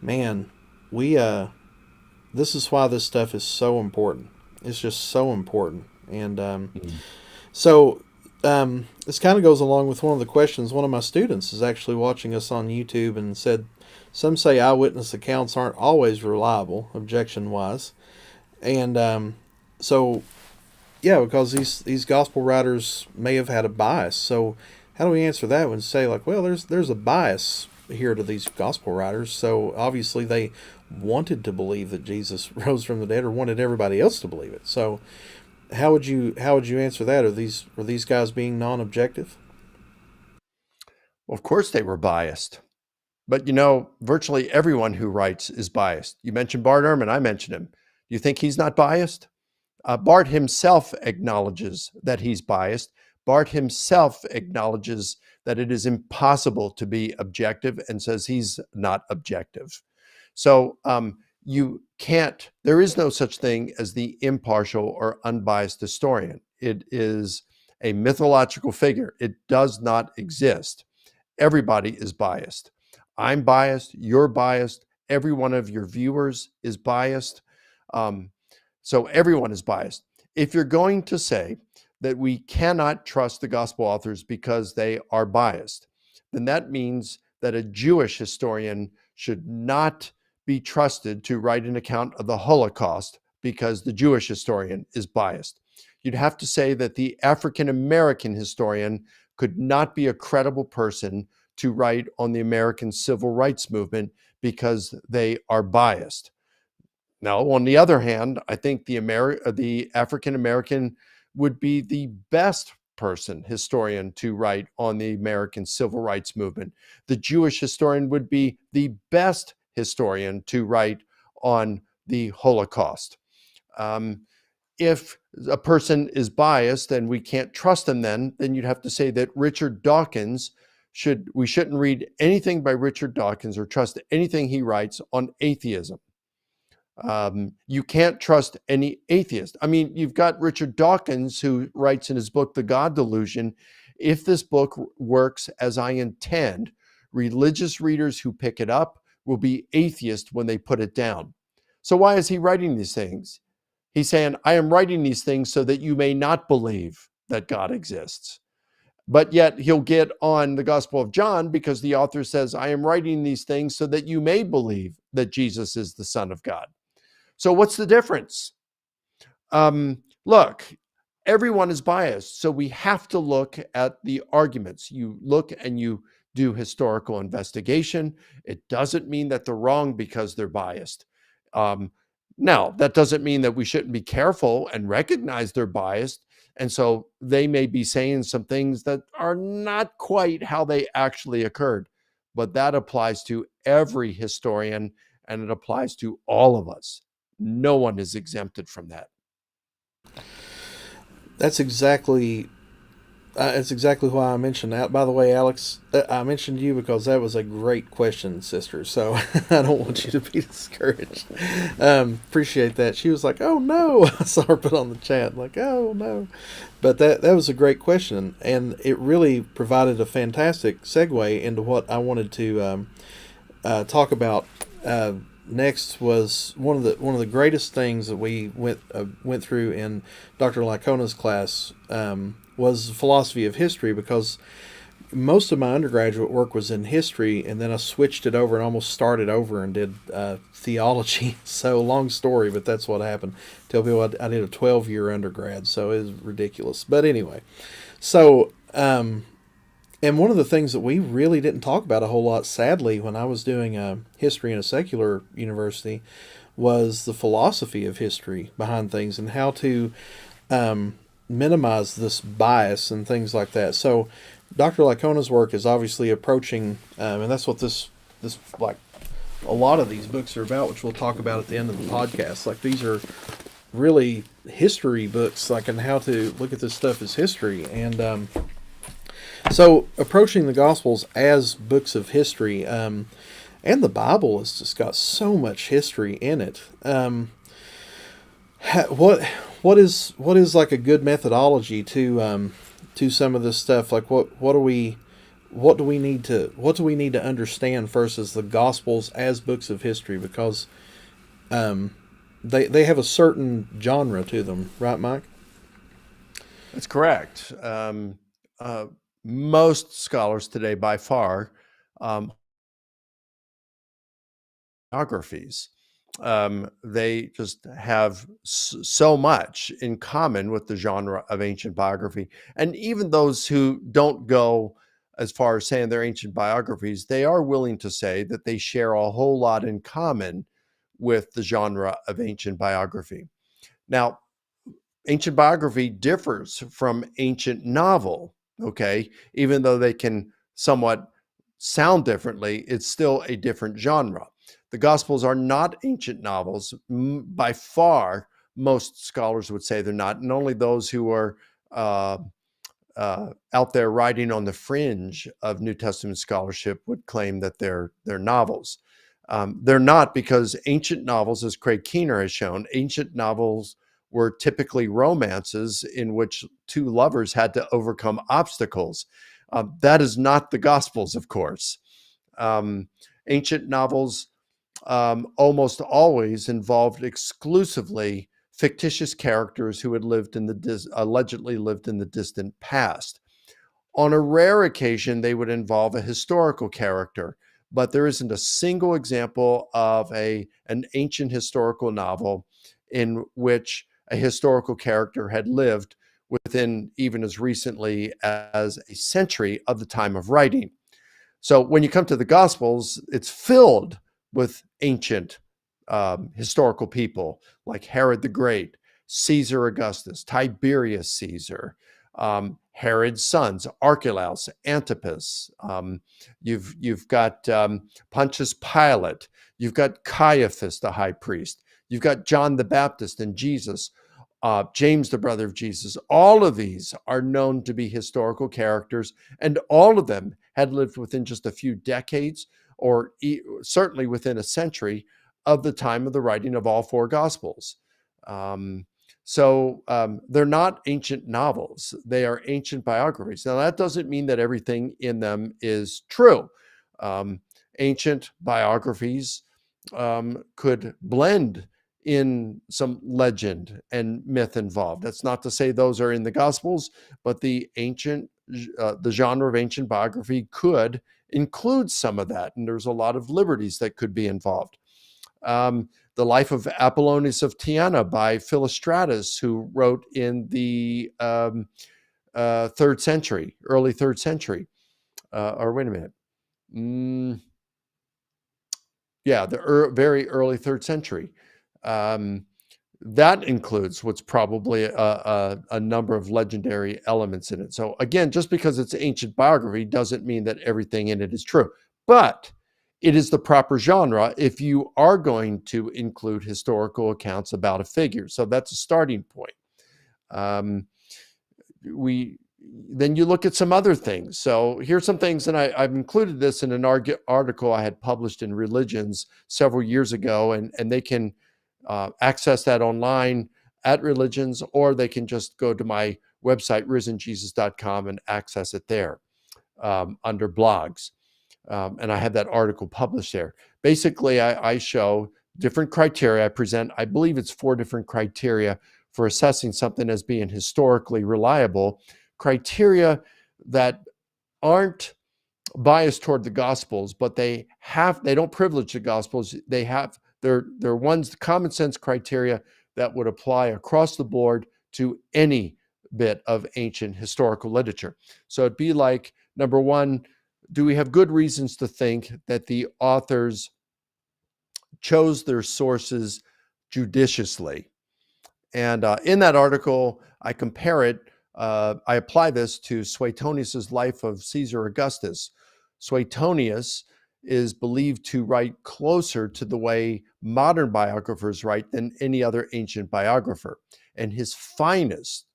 man, this is why this stuff is so important. It's just so important. And this kind of goes along with one of the questions. One of my students is actually watching us on YouTube and said, some say eyewitness accounts aren't always reliable, objection-wise. And because these gospel writers may have had a bias. So how do we answer that and say, like, well, there's a bias here to these gospel writers. So obviously they wanted to believe that Jesus rose from the dead, or wanted everybody else to believe it. So how would you answer that? Are these guys being non-objective? Well, of course they were biased. But virtually everyone who writes is biased. You mentioned Bart Erhman, I mentioned him. Do you think he's not biased? Bart himself acknowledges that he's biased, Bart himself acknowledges that it is impossible to be objective and says he's not objective. So you can't, there is no such thing as the impartial or unbiased historian. It is a mythological figure. It does not exist. Everybody is biased. I'm biased. You're biased. Every one of your viewers is biased. So everyone is biased. If you're going to say that we cannot trust the gospel authors because they are biased, then that means that a Jewish historian should not be trusted to write an account of the Holocaust because the Jewish historian is biased. You'd have to say that the African American historian could not be a credible person to write on the American civil rights movement because they are biased. Now, on the other hand, I think the African American would be the best historian to write on the American civil rights movement. The Jewish historian would be the best historian to write on the Holocaust. If a person is biased and we can't trust them, then you'd have to say that Richard Dawkins we shouldn't read anything by Richard Dawkins or trust anything he writes on atheism. You can't trust any atheist. I mean, you've got Richard Dawkins who writes in his book, The God Delusion, if this book works as I intend, religious readers who pick it up will be atheists when they put it down. So why is he writing these things? He's saying, I am writing these things so that you may not believe that God exists. But yet he'll get on the Gospel of John because the author says, I am writing these things so that you may believe that Jesus is the Son of God. So what's the difference? Look, everyone is biased. So we have to look at the arguments. You look and you do historical investigation. It doesn't mean that they're wrong because they're biased. Now, that doesn't mean that we shouldn't be careful and recognize they're biased. And so they may be saying some things that are not quite how they actually occurred. But that applies to every historian, and it applies to all of us. No one is exempted from that. That's exactly why I mentioned that. By the way, Alex, I mentioned you because that was a great question, sister. So I don't want you to be discouraged. Appreciate that. She was like, "Oh no!" I saw her put on the chat like, "Oh no," but that was a great question, and it really provided a fantastic segue into what I wanted to talk about. Next was one of the greatest things that we went through in Dr. Licona's class was philosophy of history, because most of my undergraduate work was in history, and then I switched it over and almost started over and did theology. So long story, but that's what happened. Tell people I did a 12-year undergrad, so it was ridiculous. But anyway, so and one of the things that we really didn't talk about a whole lot, sadly, when I was doing history in a secular university, was the philosophy of history behind things and how to minimize this bias and things like that. So Dr. Licona's work is obviously approaching, and that's what this like a lot of these books are about, which we'll talk about at the end of the podcast. Like, these are really history books, like, and how to look at this stuff as history. And so approaching the Gospels as books of history, and the Bible has just got so much history in it. What is like a good methodology to some of this stuff? Like, what do we need to understand first as the Gospels as books of history, because they have a certain genre to them, right, Mike? That's correct. Most scholars today, by far, biographies. They just have so much in common with the genre of ancient biography. And even those who don't go as far as saying they're ancient biographies, they are willing to say that they share a whole lot in common with the genre of ancient biography. Now, ancient biography differs from ancient novel, okay? Even though they can somewhat sound differently, it's still a different genre. The Gospels are not ancient novels. By far, most scholars would say they're not, and only those who are out there riding on the fringe of New Testament scholarship would claim that they're novels. They're not, because ancient novels, as Craig Keener has shown, ancient novels were typically romances in which two lovers had to overcome obstacles. That is not the Gospels, of course. Ancient novels almost always involved exclusively fictitious characters who had allegedly lived in the distant past. On a rare occasion, they would involve a historical character, but there isn't a single example of an ancient historical novel in which a historical character had lived within even as recently as a century of the time of writing. So when you come to the Gospels, it's filled with ancient historical people like Herod the Great, Caesar Augustus, Tiberius Caesar, Herod's sons, Archelaus, Antipas. You've got Pontius Pilate. You've got Caiaphas, the high priest. You've got John the Baptist and Jesus, James, the brother of Jesus. All of these are known to be historical characters, and all of them had lived within just a few decades, or certainly within a century of the time of the writing of all four Gospels. So they're not ancient novels. They are ancient biographies. Now, that doesn't mean that everything in them is true. Ancient biographies could blend in some legend and myth involved. That's not to say those are in the Gospels, but the genre of ancient biography could include some of that, and there's a lot of liberties that could be involved. The life of Apollonius of Tyana by Philostratus, who wrote in the third century, early third century, or wait a minute. Yeah, the very early third century. That includes what's probably a number of legendary elements in it. So again, just because it's ancient biography doesn't mean that everything in it is true. But it is the proper genre if you are going to include historical accounts about a figure. So that's a starting point. Then you look at some other things. So here's some things, and I've included this in an article I had published in Religions several years ago, and they can access that online at Religions, or they can just go to my website, risenjesus.com, and access it there under blogs. And I had that article published there. Basically, I show different criteria. I present, I believe it's 4 different criteria for assessing something as being historically reliable, criteria that aren't biased toward the Gospels, but they don't privilege the Gospels. They're ones, common sense criteria that would apply across the board to any bit of ancient historical literature. So it'd be like, number 1, do we have good reasons to think that the authors chose their sources judiciously? And in that article, I compare it, I apply this to Suetonius's life of Caesar Augustus. Suetonius is believed to write closer to the way modern biographers write than any other ancient biographer. And his finest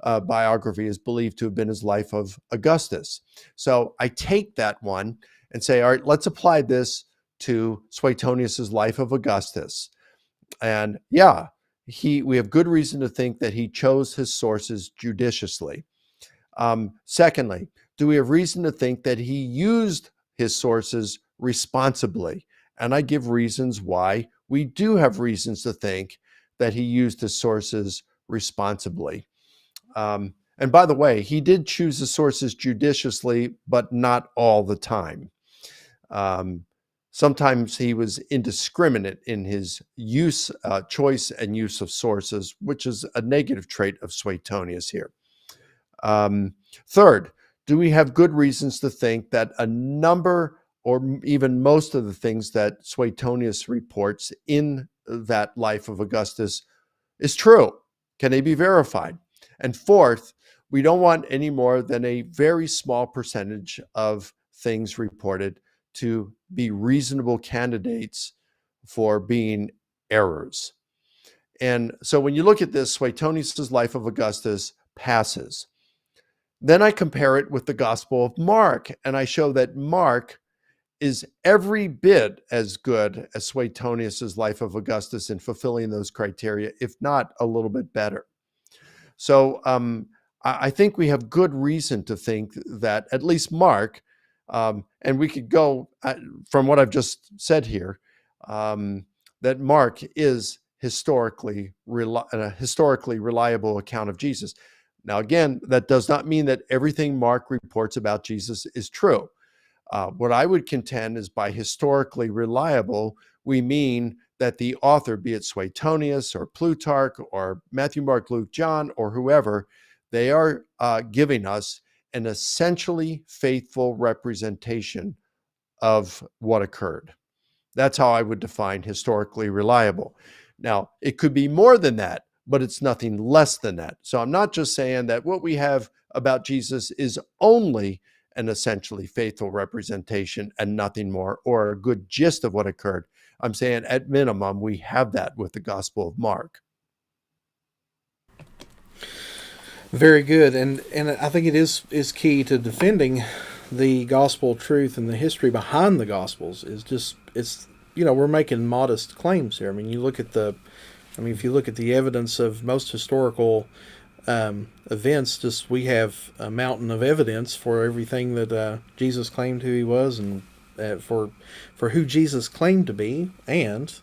biography is believed to have been his life of Augustus. So I take that one and say, all right, let's apply this to Suetonius's life of Augustus. And yeah, we have good reason to think that he chose his sources judiciously. Secondly, do we have reason to think that he used his sources responsibly? And I give reasons why we do have reasons to think that he used his sources responsibly. And by the way, he did choose his sources judiciously, but not all the time. Sometimes he was indiscriminate in his choice and use of sources, which is a negative trait of Suetonius here. Third, do we have good reasons to think that a number or even most of the things that Suetonius reports in that life of Augustus is true? Can they be verified? And fourth, we don't want any more than a very small percentage of things reported to be reasonable candidates for being errors. And so when you look at this, Suetonius' life of Augustus passes. Then I compare it with the Gospel of Mark, and I show that Mark is every bit as good as Suetonius's Life of Augustus in fulfilling those criteria, if not a little bit better. So I think we have good reason to think that at least Mark, and we could go from what I've just said here, that Mark is a historically reliable account of Jesus. Now, again, that does not mean that everything Mark reports about Jesus is true. What I would contend is by historically reliable, we mean that the author, be it Suetonius or Plutarch or Matthew, Mark, Luke, John, or whoever, they are giving us an essentially faithful representation of what occurred. That's how I would define historically reliable. Now, it could be more than that, but it's nothing less than that. So I'm not just saying that what we have about Jesus is only an essentially faithful representation and nothing more, or a good gist of what occurred. I'm saying at minimum, we have that with the Gospel of Mark. Very good, and I think it is key to defending the gospel truth and the history behind the gospels. It's we're making modest claims here. I mean, if you look at the evidence of most historical events, we have a mountain of evidence for everything that Jesus claimed who he was, and for who Jesus claimed to be, and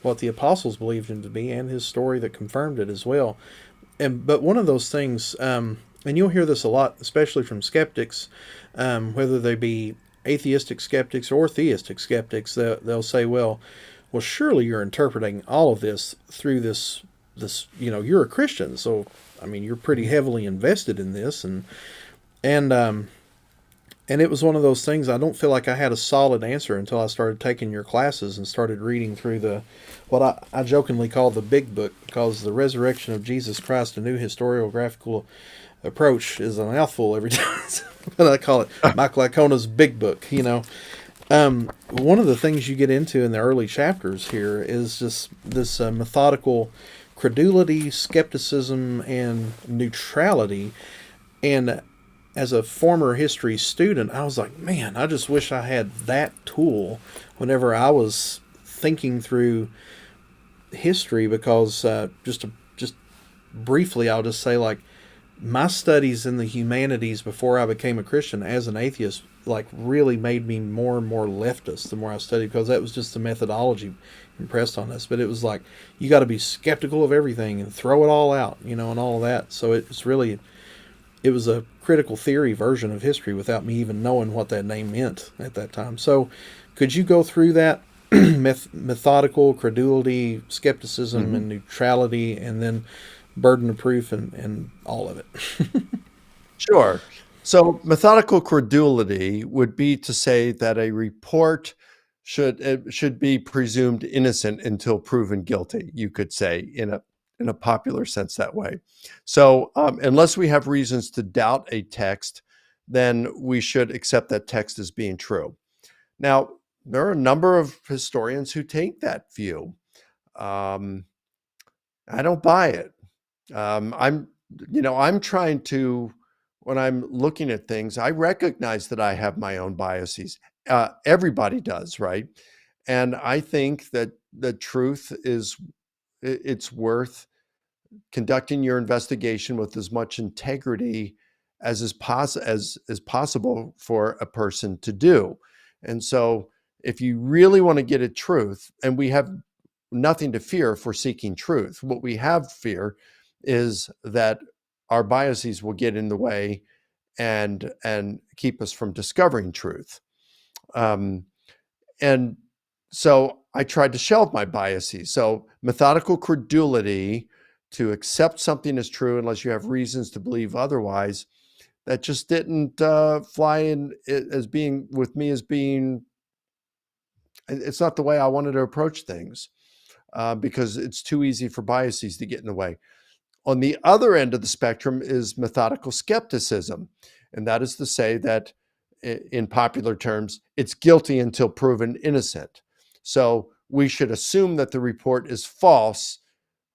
what the apostles believed him to be, and his story that confirmed it as well. But one of those things, and you'll hear this a lot, especially from skeptics, whether they be atheistic skeptics or theistic skeptics, they'll say, well, surely you're interpreting all of this through this, you're a Christian, so, I mean, you're pretty heavily invested in this, and it was one of those things. I don't feel like I had a solid answer until I started taking your classes and started reading through what I jokingly call the big book, because the Resurrection of Jesus Christ, a New Historiographical Approach, is a mouthful every time. But I call it Michael Licona's big book. One of the things you get into in the early chapters here is just this methodical credulity, skepticism, and neutrality. And as a former history student, I was like, man, I just wish I had that tool whenever I was thinking through history, because just briefly, I'll just say, like, my studies in the humanities before I became a Christian as an atheist, like, really made me more and more leftist the more I studied, because that was just the methodology impressed on us. But it was like, you got to be skeptical of everything and throw it all out, and all of that. So it was a critical theory version of history without me even knowing what that name meant at that time. So could you go through that methodical credulity, skepticism, and neutrality, and then burden of proof and all of it? Sure. So methodical credulity would be to say that a report should be presumed innocent until proven guilty, you could say, in a popular sense that way. So unless we have reasons to doubt a text, then we should accept that text as being true. Now, there are a number of historians who take that view. I don't buy it. I'm trying to, when I'm looking at things, I recognize that I have my own biases. Everybody does, right? And I think that the truth is, it's worth conducting your investigation with as much integrity as possible for a person to do. And so if you really want to get at truth, and we have nothing to fear for seeking truth, what we have fear is that our biases will get in the way and keep us from discovering truth. And so I tried to shelve my biases. So methodical credulity, to accept something as true unless you have reasons to believe otherwise, that just didn't fly in as being, with me, as being, it's not the way I wanted to approach things, because it's too easy for biases to get in the way. On the other end of the spectrum is methodical skepticism. And that is to say that, in popular terms, it's guilty until proven innocent. So we should assume that the report is false,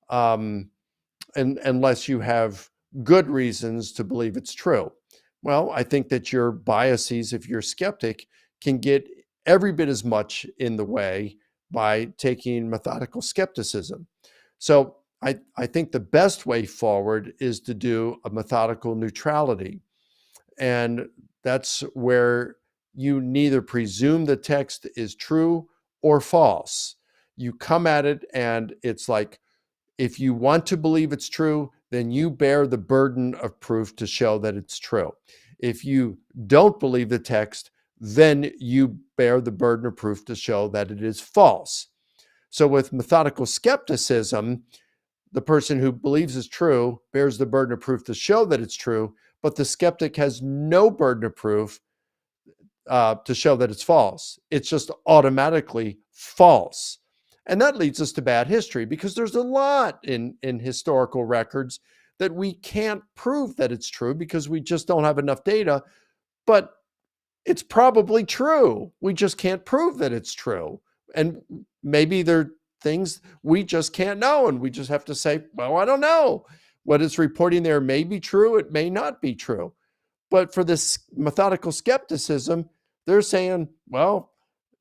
unless you have good reasons to believe it's true. Well, I think that your biases, if you're a skeptic, can get every bit as much in the way by taking methodical skepticism. So I think the best way forward is to do a methodical neutrality. And that's where you neither presume the text is true or false. You come at it, and it's like, if you want to believe it's true, then you bear the burden of proof to show that it's true. If you don't believe the text, then you bear the burden of proof to show that it is false. So with methodical skepticism, the person who believes it's true bears the burden of proof to show that it's true, but the skeptic has no burden of proof to show that it's false. It's just automatically false. And that leads us to bad history, because there's a lot in historical records that we can't prove that it's true because we just don't have enough data, but it's probably true. We just can't prove that it's true. And maybe there are things we just can't know, and we just have to say, well, I don't know. What it's reporting there may be true, it may not be true. But for this methodical skepticism, they're saying, well,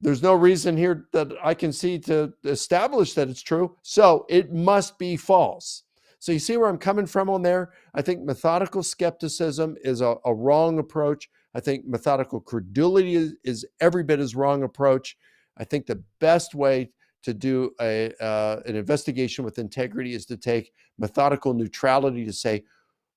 there's no reason here that I can see to establish that it's true, so it must be false. So you see where I'm coming from on there? I think methodical skepticism is a wrong approach. I think methodical credulity is every bit as wrong approach. I think the best way to do an investigation with integrity is to take methodical neutrality, to say,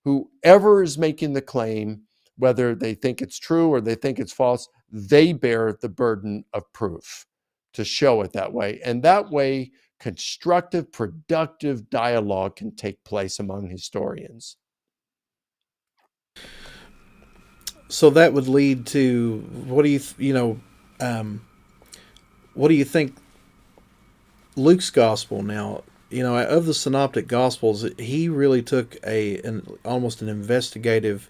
whoever is making the claim, whether they think it's true or they think it's false, they bear the burden of proof to show it that way. And that way, constructive, productive dialogue can take place among historians. So that would lead to, what do what do you think Luke's gospel now? Of the synoptic gospels, he really took almost an investigative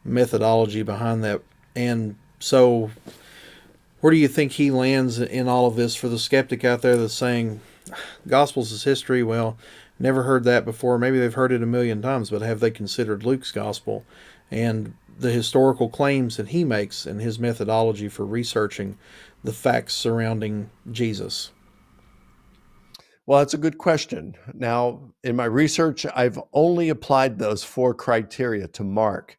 methodology behind that. And so, where do you think he lands in all of this for the skeptic out there that's saying Gospels is history? Well, never heard that before. Maybe they've heard it a million times, but have they considered Luke's Gospel and the historical claims that he makes and his methodology for researching the facts surrounding Jesus? Well, that's a good question. Now, in my research, I've only applied those 4 criteria to Mark.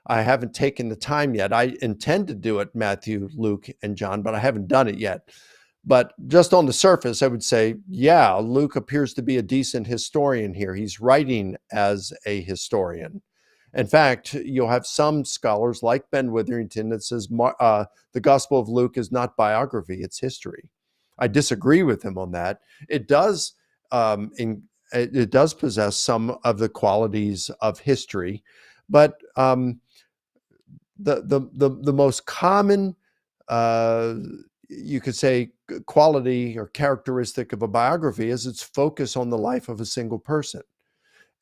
I haven't taken the time yet. I intend to do it, Matthew, Luke, and John, but I haven't done it yet. But just on the surface, I would say, yeah, Luke appears to be a decent historian here. He's writing as a historian. In fact, you'll have some scholars like Ben Witherington that says the Gospel of Luke is not biography, it's history. I disagree with him on that. It does it does possess some of the qualities of history, but the most common, you could say, quality or characteristic of a biography is its focus on the life of a single person.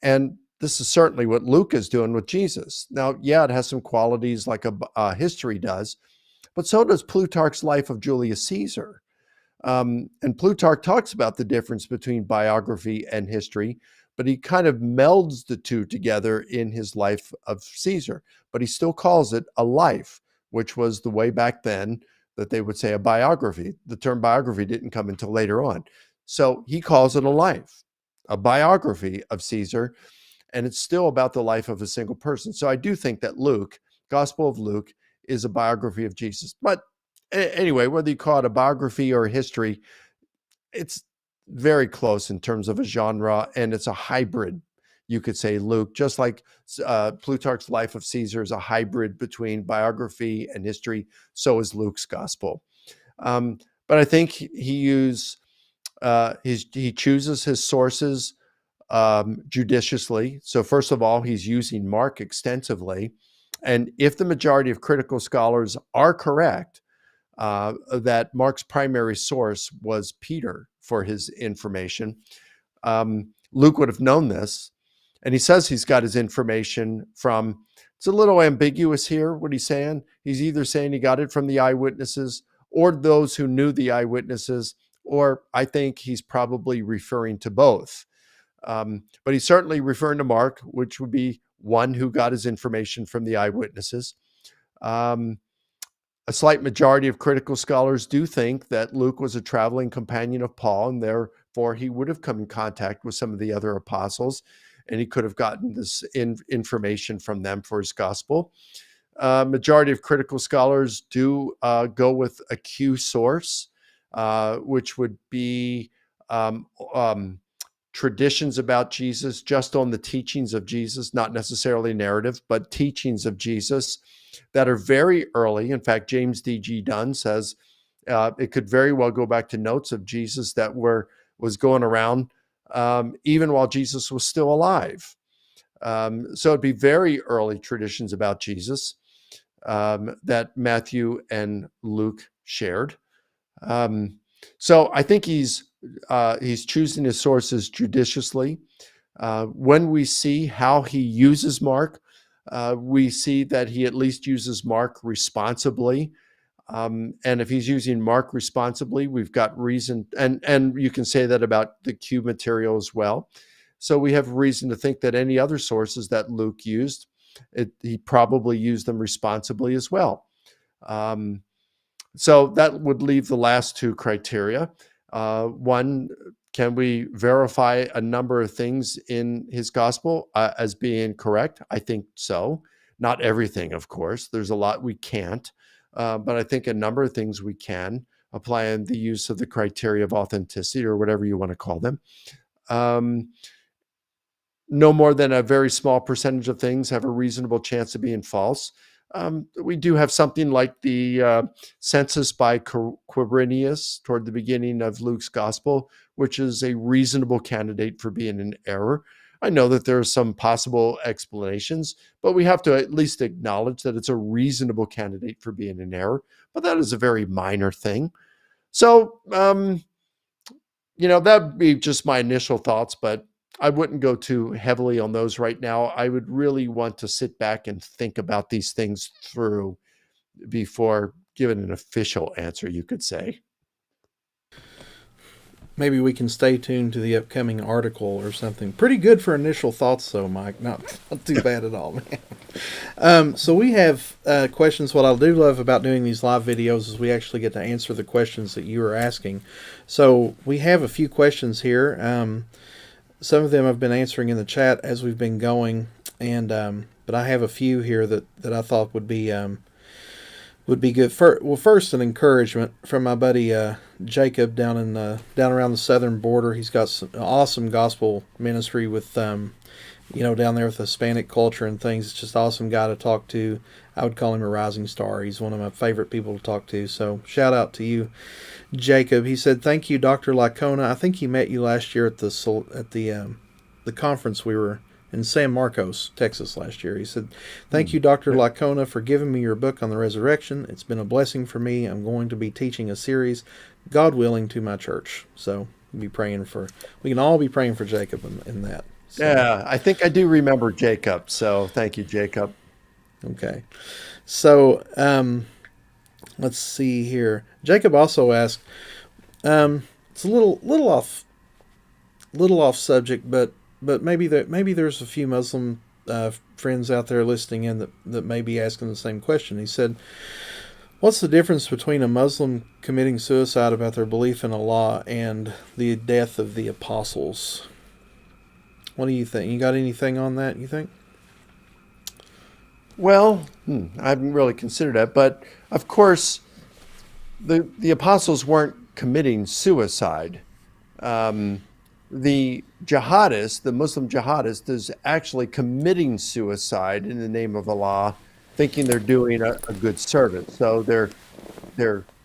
And this is certainly what Luke is doing with Jesus. Now, yeah, it has some qualities like a history does, but so does Plutarch's Life of Julius Caesar. And Plutarch talks about the difference between biography and history, but he kind of melds the two together in his Life of Caesar. But he still calls it a life, which was the way back then that they would say a biography. The term biography didn't come until later on. So he calls it a life, a biography of Caesar, and it's still about the life of a single person. So I do think that Luke, Gospel of Luke, is a biography of Jesus. But anyway, whether you call it a biography or a history, it's very close in terms of a genre, and it's a hybrid. You could say Luke, just like Plutarch's Life of Caesar is a hybrid between biography and history, so is Luke's gospel. But I think he chooses his sources judiciously. So first of all, he's using Mark extensively. And if the majority of critical scholars are correct, that Mark's primary source was Peter for his information, Luke would have known this. And he says he's got his information from, it's a little ambiguous here, what he's saying. He's either saying he got it from the eyewitnesses or those who knew the eyewitnesses, or I think he's probably referring to both. But he's certainly referring to Mark, which would be one who got his information from the eyewitnesses. Um, a slight majority of critical scholars do think that Luke was a traveling companion of Paul, and therefore he would have come in contact with some of the other apostles, and he could have gotten this information from them for his gospel. Majority of critical scholars do go with a Q source, which would be um, um, traditions about Jesus, just on the teachings of Jesus, not necessarily narrative, but teachings of Jesus that are very early. In fact, James D.G. Dunn says it could very well go back to notes of Jesus that was going around even while Jesus was still alive. So it'd be very early traditions about Jesus that Matthew and Luke shared. So I think he's choosing his sources judiciously. When we see how he uses Mark, we see that he at least uses Mark responsibly. And if he's using Mark responsibly, we've got reason, and you can say that about the Q material as well. So we have reason to think that any other sources that Luke used, he probably used them responsibly as well. So that would leave the last two criteria. One, can we verify a number of things in his gospel as being correct? I think so. Not everything, of course. There's a lot we can't. But I think a number of things we can apply in the use of the criteria of authenticity, or whatever you want to call them. No more than a very small percentage of things have a reasonable chance of being false. We do have something like the census by Quirinius toward the beginning of Luke's gospel, which is a reasonable candidate for being an error. I know that there are some possible explanations, but we have to at least acknowledge that it's a reasonable candidate for being an error. But that is a very minor thing. So, that would be just my initial thoughts, but I wouldn't go too heavily on those right now. I would really want to sit back and think about these things through before giving an official answer, you could say. Maybe we can stay tuned to the upcoming article or something. Pretty good for initial thoughts, though, Mike. Not too bad at all, man. So we have questions. What I do love about doing these live videos is we actually get to answer the questions that you are asking. So we have a few questions here. Some of them I've been answering in the chat as we've been going, and but I have a few here that I thought would be good. First, an encouragement from my buddy Jacob down around the southern border. He's got some awesome gospel ministry with down there with Hispanic culture and things. It's just an awesome guy to talk to. I would call him a rising star. He's one of my favorite people to talk to. So shout out to you, Jacob. He said, "Thank you, Dr. Licona. I think he met you last year at the conference we were in San Marcos, Texas last year." He said, "Thank you, Dr. Licona, for giving me your book on the resurrection. It's been a blessing for me. I'm going to be teaching a series, God willing, to my church." So we can all be praying for Jacob in that. So. Yeah, I think I do remember Jacob. So thank you, Jacob. Okay. So let's see here. Jacob also asked, it's a little off subject, but maybe there's a few Muslim friends out there listening in that may be asking the same question. He said, "What's the difference between a Muslim committing suicide about their belief in Allah and the death of the apostles?" What do you think? You got anything on that, you think? Well, I haven't really considered that, but of course, the apostles weren't committing suicide. The jihadist, the Muslim jihadist, is actually committing suicide in the name of Allah, thinking they're doing a good service. So they're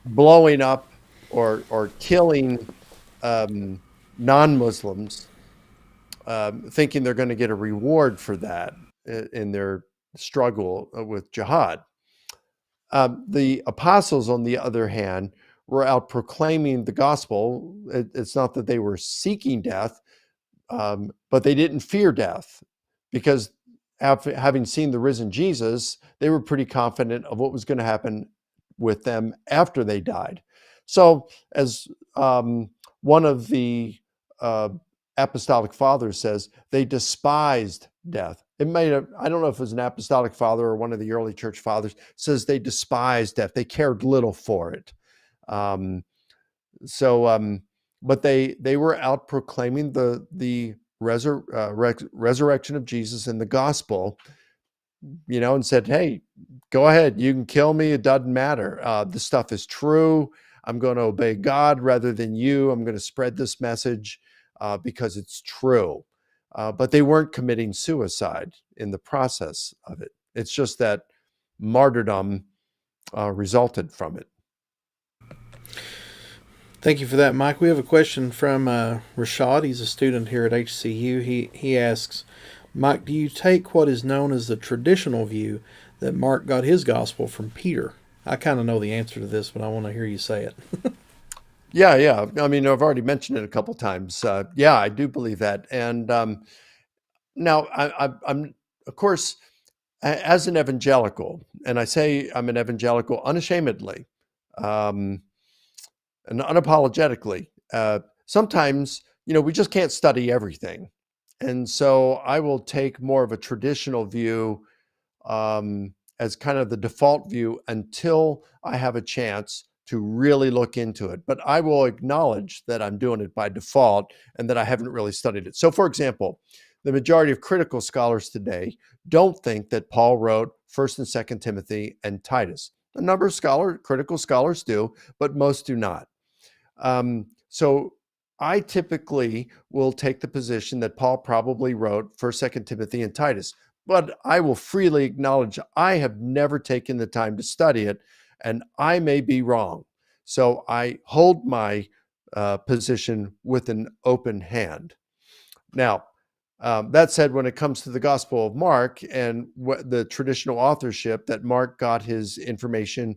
blowing up or killing non-Muslims, thinking they're going to get a reward for that in their struggle with jihad. The apostles, on the other hand, were out proclaiming the gospel. It's not that they were seeking death, but they didn't fear death, because having seen the risen Jesus, they were pretty confident of what was going to happen with them after they died. So as one of the apostolic father says they despised death. It may have, I don't know if it was an apostolic father or one of the early church fathers, says they despised death. They cared little for it. Um, but they were out proclaiming the resurrection of Jesus in the gospel, and said, "Hey, go ahead, you can kill me. It doesn't matter. This stuff is true. I'm going to obey God rather than you. I'm going to spread this message because it's true." But they weren't committing suicide in the process of it. It's just that martyrdom resulted from it. Thank you for that, Mike. We have a question from Rashad. He's a student here at HCU. He asks, Mike, do you take what is known as the traditional view that Mark got his gospel from Peter? I kind of know the answer to this, but I want to hear you say it. Yeah. I mean, I've already mentioned it a couple times. Yeah, I do believe that. And now, I'm, of course, as an evangelical, and I say I'm an evangelical unashamedly and unapologetically, sometimes, we just can't study everything. And so I will take more of a traditional view as kind of the default view until I have a chance to really look into it. But I will acknowledge that I'm doing it by default and that I haven't really studied it. So, for example, the majority of critical scholars today don't think that Paul wrote 1st and 2nd Timothy and Titus. A number of critical scholars do, but most do not. So I typically will take the position that Paul probably wrote 1st, 2nd Timothy, and Titus. But I will freely acknowledge I have never taken the time to study it, and I may be wrong. So I hold my position with an open hand. Now, that said, when it comes to the Gospel of Mark and the traditional authorship that Mark got his information,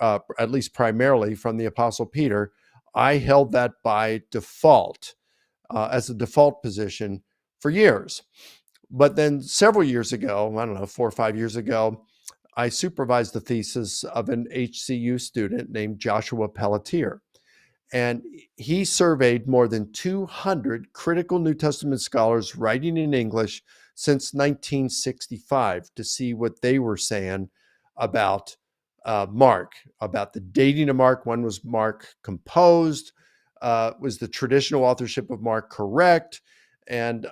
at least primarily from the Apostle Peter, I held that by default as a default position for years. But then several years ago, I don't know, 4 or 5 years ago, I supervised the thesis of an HCU student named Joshua Pelletier. And he surveyed more than 200 critical New Testament scholars writing in English since 1965 to see what they were saying about Mark, about the dating of Mark. When was Mark composed? Was the traditional authorship of Mark correct? And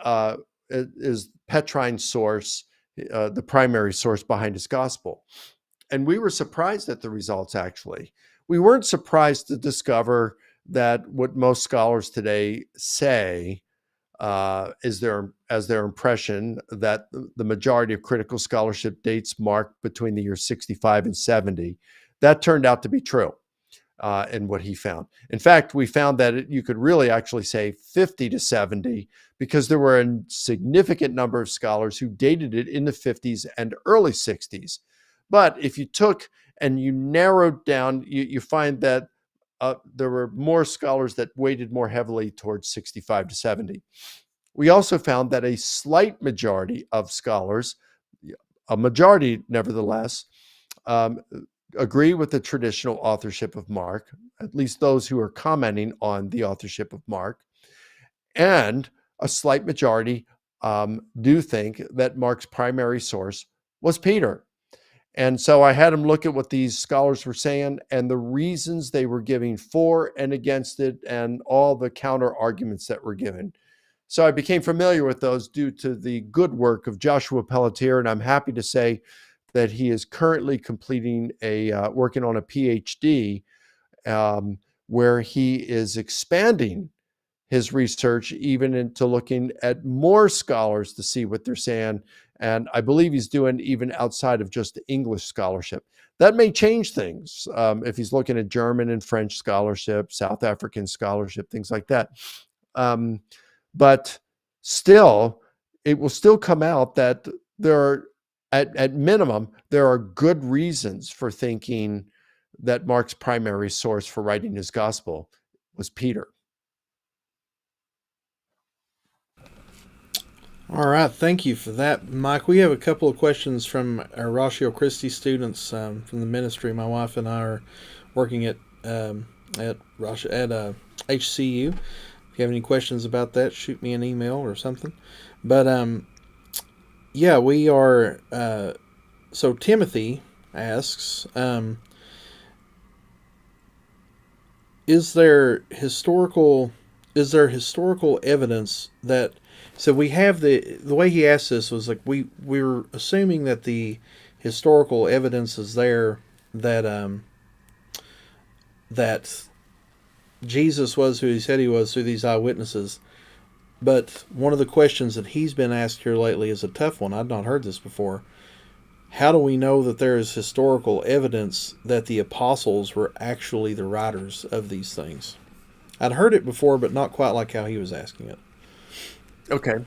is Petrine source the primary source behind his gospel? And we were surprised at the results, actually. We weren't surprised to discover that what most scholars today say is their impression that the majority of critical scholarship dates Mark between the years 65 and 70. That turned out to be true in what he found. In fact, we found that you could really actually say 50 to 70 because there were a significant number of scholars who dated it in the 50s and early 60s. But if you took and you narrowed down, you find that there were more scholars that weighted more heavily towards 65 to 70. We also found that a slight majority of scholars, a majority nevertheless, agree with the traditional authorship of Mark, at least those who are commenting on the authorship of Mark, and a slight majority do think that Mark's primary source was Peter. And so I had him look at what these scholars were saying and the reasons they were giving for and against it and all the counter arguments that were given. So I became familiar with those due to the good work of Joshua Pelletier, and I'm happy to say that he is currently completing working on a Ph.D. Where he is expanding his research even into looking at more scholars to see what they're saying. And I believe he's doing even outside of just English scholarship. That may change things if he's looking at German and French scholarship, South African scholarship, things like that. But still, it will still come out that there are, at minimum, there are good reasons for thinking that Mark's primary source for writing his gospel was Peter. All right, thank you for that, Mike. We have a couple of questions from our Ratio Christi students from the ministry. My wife and I are working at HCU. If you have any questions about that, shoot me an email or something. But yeah, we are. So Timothy asks, is there historical evidence that, so we have the way he asked this was like we're assuming that the historical evidence is there that that Jesus was who he said he was through these eyewitnesses. But one of the questions that he's been asked here lately is a tough one. I'd not heard this before. How do we know that there is historical evidence that the apostles were actually the writers of these things? I'd heard it before, but not quite like how he was asking it. Okay,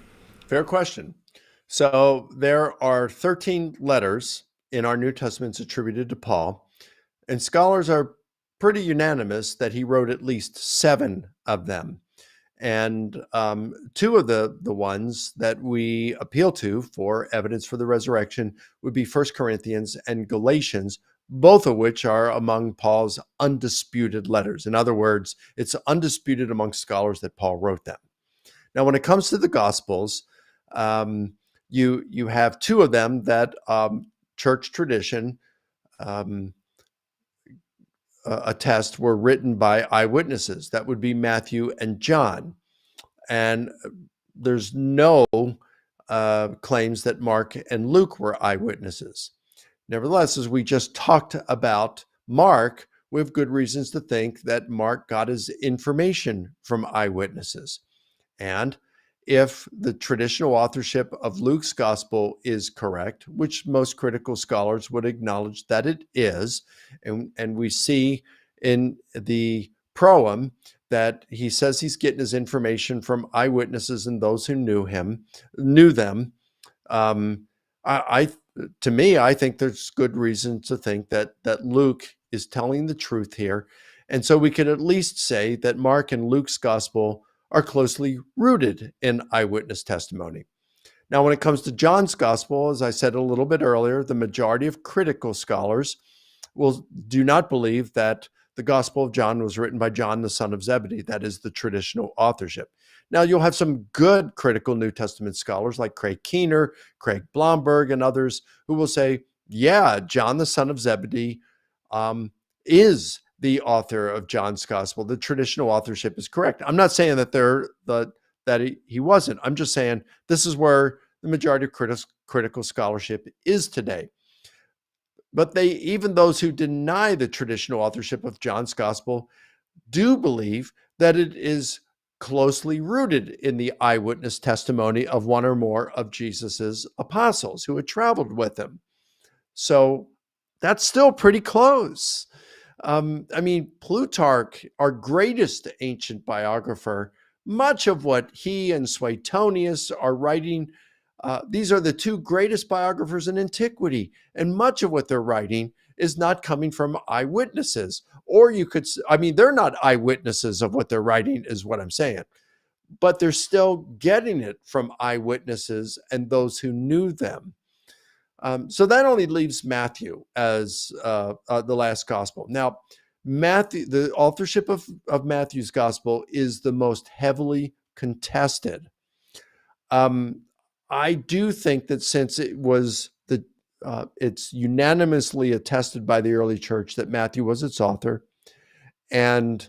fair question. So there are 13 letters in our New Testaments attributed to Paul, and scholars are pretty unanimous that he wrote at least 7 of them. And two of the ones that we appeal to for evidence for the resurrection would be 1 Corinthians and Galatians, both of which are among Paul's undisputed letters. In other words, it's undisputed among scholars that Paul wrote them. Now, when it comes to the Gospels, you have 2 of them that church tradition attest were written by eyewitnesses. That would be Matthew and John. And there's no claims that Mark and Luke were eyewitnesses. Nevertheless, as we just talked about Mark, we have good reasons to think that Mark got his information from eyewitnesses. And if the traditional authorship of Luke's gospel is correct, which most critical scholars would acknowledge that it is, and we see in the proem that he says he's getting his information from eyewitnesses and those who knew them. I to me, I think there's good reason to think that Luke is telling the truth here, and so we could at least say that Mark and Luke's gospel are closely rooted in eyewitness testimony. Now, when it comes to John's gospel, as I said a little bit earlier, the majority of critical scholars do not believe that the Gospel of John was written by John, the son of Zebedee. That is the traditional authorship. Now, you'll have some good critical New Testament scholars like Craig Keener, Craig Blomberg, and others who will say, yeah, John, the son of Zebedee, is the author of John's Gospel. The traditional authorship is correct. I'm not saying that he wasn't. I'm just saying this is where the majority of critical scholarship is today. But even those who deny the traditional authorship of John's Gospel do believe that it is closely rooted in the eyewitness testimony of one or more of Jesus's apostles who had traveled with him. So that's still pretty close. Plutarch, our greatest ancient biographer, much of what he and Suetonius are writing, these are the 2 greatest biographers in antiquity, and much of what they're writing is not coming from eyewitnesses. Or they're not eyewitnesses of what they're writing, is what I'm saying, but they're still getting it from eyewitnesses and those who knew them. So that only leaves Matthew as the last gospel. Now, Matthew, the authorship of Matthew's gospel is the most heavily contested. I do think that since it's unanimously attested by the early church that Matthew was its author, and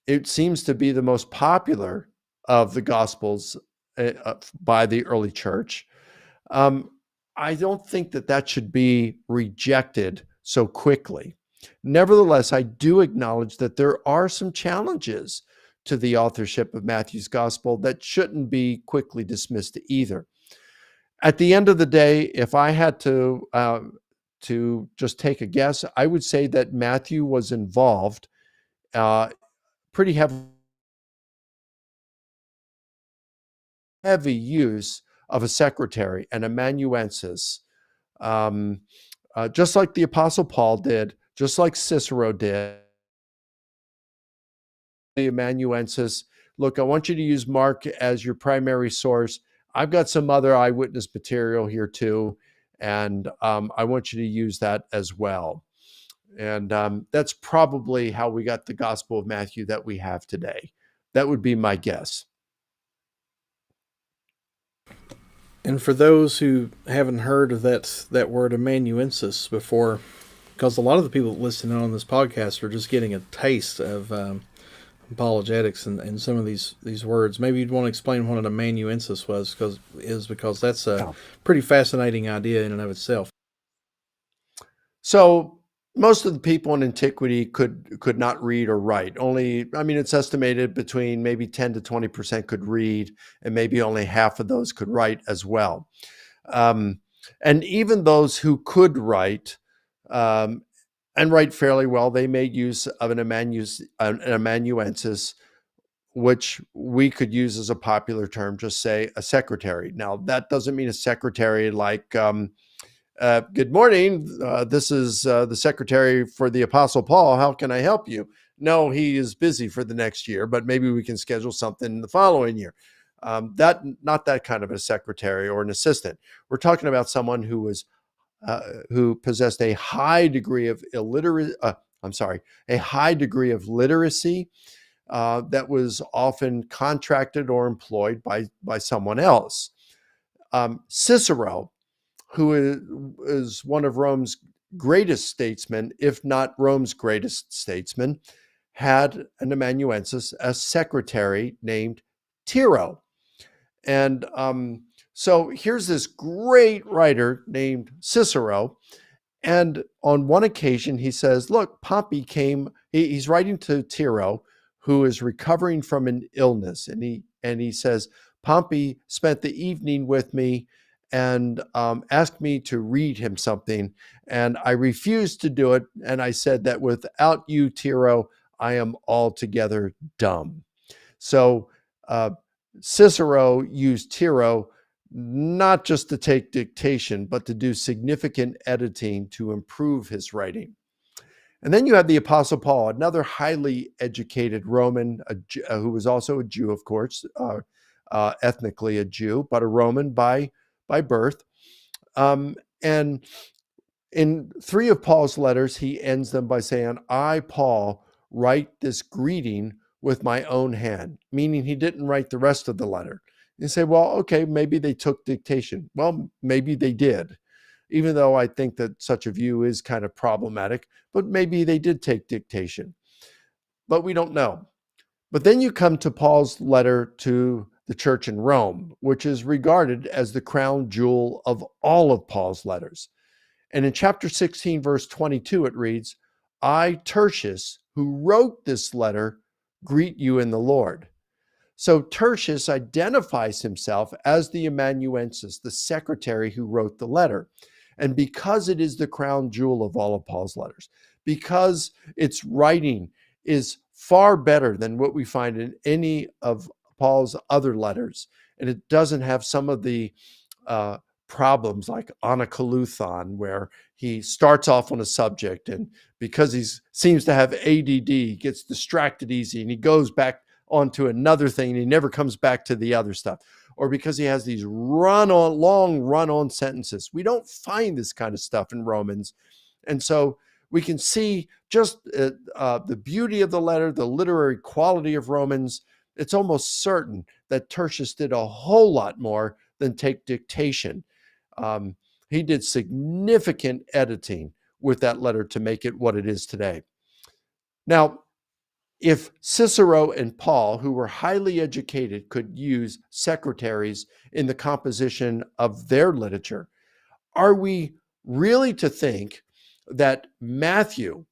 it seems to be the most popular of the gospels by the early church. I don't think that should be rejected so quickly. Nevertheless, I do acknowledge that there are some challenges to the authorship of Matthew's gospel that shouldn't be quickly dismissed either. At the end of the day, if I had to just take a guess, I would say that Matthew was involved pretty heavy use of a secretary, an amanuensis, just like the Apostle Paul did, just like Cicero did. The amanuensis, look, I want you to use Mark as your primary source. I've got some other eyewitness material here too, and I want you to use that as well. And that's probably how we got the Gospel of Matthew that we have today. That would be my guess. And for those who haven't heard of that word amanuensis before, because a lot of the people listening on this podcast are just getting a taste of apologetics and some of these words. Maybe you'd want to explain what an amanuensis was, because that's a pretty fascinating idea in and of itself. So most of the people in antiquity could not read or write. Only, I mean, it's estimated between maybe 10 to 20% could read, and maybe only half of those could write as well. And even those who could write and write fairly well, they made use of an amanuensis, which we could use as a popular term, just say a secretary. Now, that doesn't mean a secretary like, good morning, this is the secretary for the Apostle Paul. How can I help you? No, he is busy for the next year, but maybe we can schedule something the following year. Not that kind of a secretary or an assistant. We're talking about someone who possessed a high degree of a high degree of literacy that was often contracted or employed by someone else. Cicero, who is one of Rome's greatest statesmen, if not Rome's greatest statesman, had an amanuensis, a secretary named Tiro. And so here's this great writer named Cicero. And on one occasion, he says, look, Pompey came, he's writing to Tiro, who is recovering from an illness. And he says, Pompey spent the evening with me and asked me to read him something. And I refused to do it. And I said that without you, Tiro, I am altogether dumb. So Cicero used Tiro not just to take dictation, but to do significant editing to improve his writing. And then you have the Apostle Paul, another highly educated Roman, who was also a Jew, of course, ethnically a Jew, but a Roman by birth. And in 3 of Paul's letters, he ends them by saying, I, Paul, write this greeting with my own hand, meaning he didn't write the rest of the letter. You say, well, okay, maybe they took dictation. Well, maybe they did, even though I think that such a view is kind of problematic, but maybe they did take dictation. But we don't know. But then you come to Paul's letter to the church in Rome, which is regarded as the crown jewel of all of Paul's letters. And in chapter 16, verse 22, it reads, I, Tertius, who wrote this letter, greet you in the Lord. So Tertius identifies himself as the amanuensis, the secretary who wrote the letter. And because it is the crown jewel of all of Paul's letters, because its writing is far better than what we find in any of Paul's other letters, and it doesn't have some of the problems like Anakaleuthon, where he starts off on a subject, and because he seems to have ADD, he gets distracted easy, and he goes back onto another thing, and he never comes back to the other stuff. Or because he has these long run-on sentences. We don't find this kind of stuff in Romans. And so we can see just the beauty of the letter, the literary quality of Romans. It's almost certain that Tertius did a whole lot more than take dictation. He did significant editing with that letter to make it what it is today. Now, if Cicero and Paul, who were highly educated, could use secretaries in the composition of their literature, are we really to think that Matthew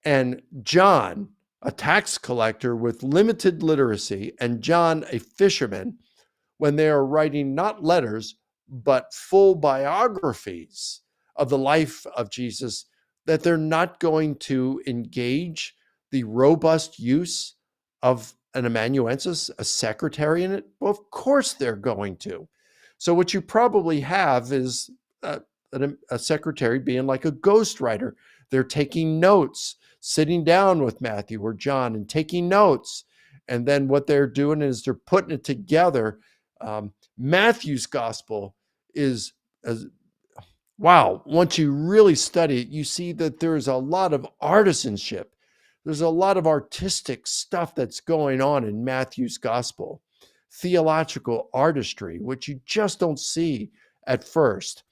and John, a tax collector with limited literacy, and John, a fisherman, when they are writing not letters, but full biographies of the life of Jesus, that they're not going to engage the robust use of an amanuensis, a secretary in it? Well, of course they're going to. So what you probably have is a secretary being like a ghostwriter. They're taking notes, sitting down with Matthew or John and taking notes. And then what they're doing is they're putting it together. Matthew's gospel is, wow, once you really study it, you see that there's a lot of artisanship. There's a lot of artistic stuff that's going on in Matthew's gospel, theological artistry, which you just don't see at first.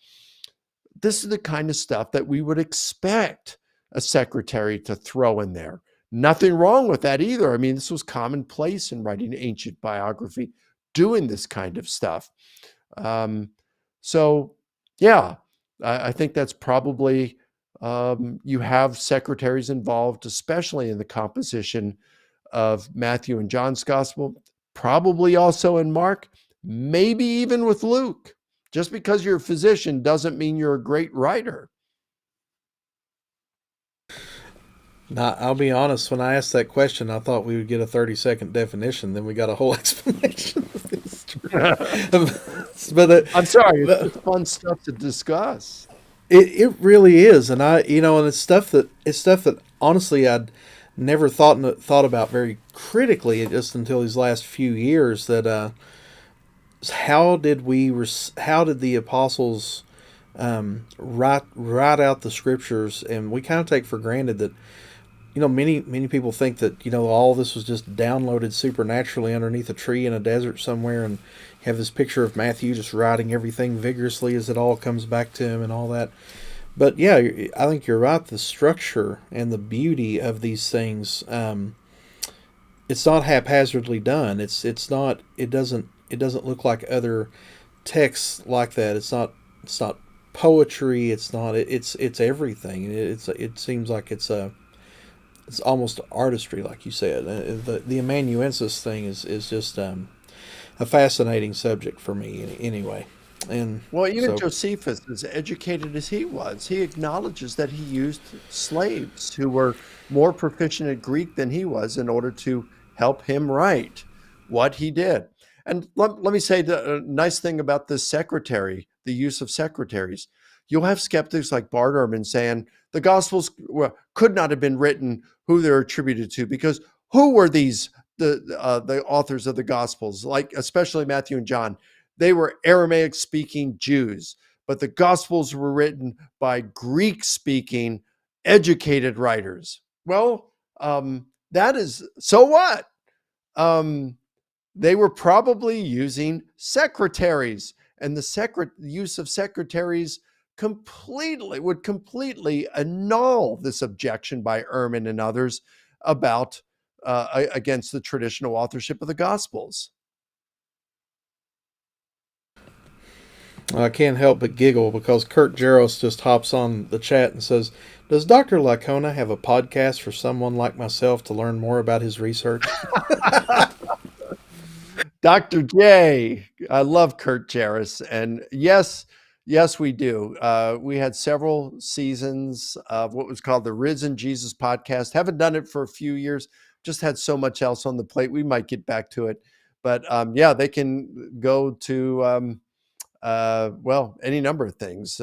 This is the kind of stuff that we would expect a secretary to throw in there. Nothing wrong with that either. I mean, this was commonplace in writing ancient biography, doing this kind of stuff. So, yeah, I think that's probably, you have secretaries involved, especially in the composition of Matthew and John's gospel, probably also in Mark, maybe even with Luke. Just because you're a physician doesn't mean you're a great writer. Now, I'll be honest, when I asked that question, I thought we would get a 30-second definition. Then we got a whole explanation. But I'm sorry, it's fun stuff to discuss. it really is, and and it's stuff that honestly I'd never thought about very critically just until these last few years. That how did the apostles write out the scriptures, and we kind of take for granted that many people think that all this was just downloaded supernaturally underneath a tree in a desert somewhere, and you have this picture of Matthew just writing everything vigorously as it all comes back to him and all that. But yeah, I think you're right. The structure and the beauty of these things, it's not haphazardly done. It doesn't look like other texts like that. It's not poetry. It's everything. It seems like it's almost artistry, like you said. The amanuensis thing is just a fascinating subject for me anyway. And well, even so, Josephus, as educated as he was, he acknowledges that he used slaves who were more proficient at Greek than he was in order to help him write what he did. And let me say the nice thing about this secretary, the use of secretaries. You'll have skeptics like Bart Erhman saying the Gospels could not have been written who they're attributed to, because who were the authors of the Gospels, like especially Matthew and John? They were Aramaic-speaking Jews, but the Gospels were written by Greek-speaking, educated writers. Well, that is, so what? They were probably using secretaries, and the use of secretaries would completely annul this objection by Erhman and others about against the traditional authorship of the Gospels. I can't help but giggle because Kurt Jaros just hops on the chat and says, "Does Dr. Licona have a podcast for someone like myself to learn more about his research?" Dr. J, I love Kurt Jaros, and yes, we do. We had several seasons of what was called the Risen Jesus podcast. Haven't done it for a few years. Just had so much else on the plate. We might get back to it, but yeah, they can go to any number of things.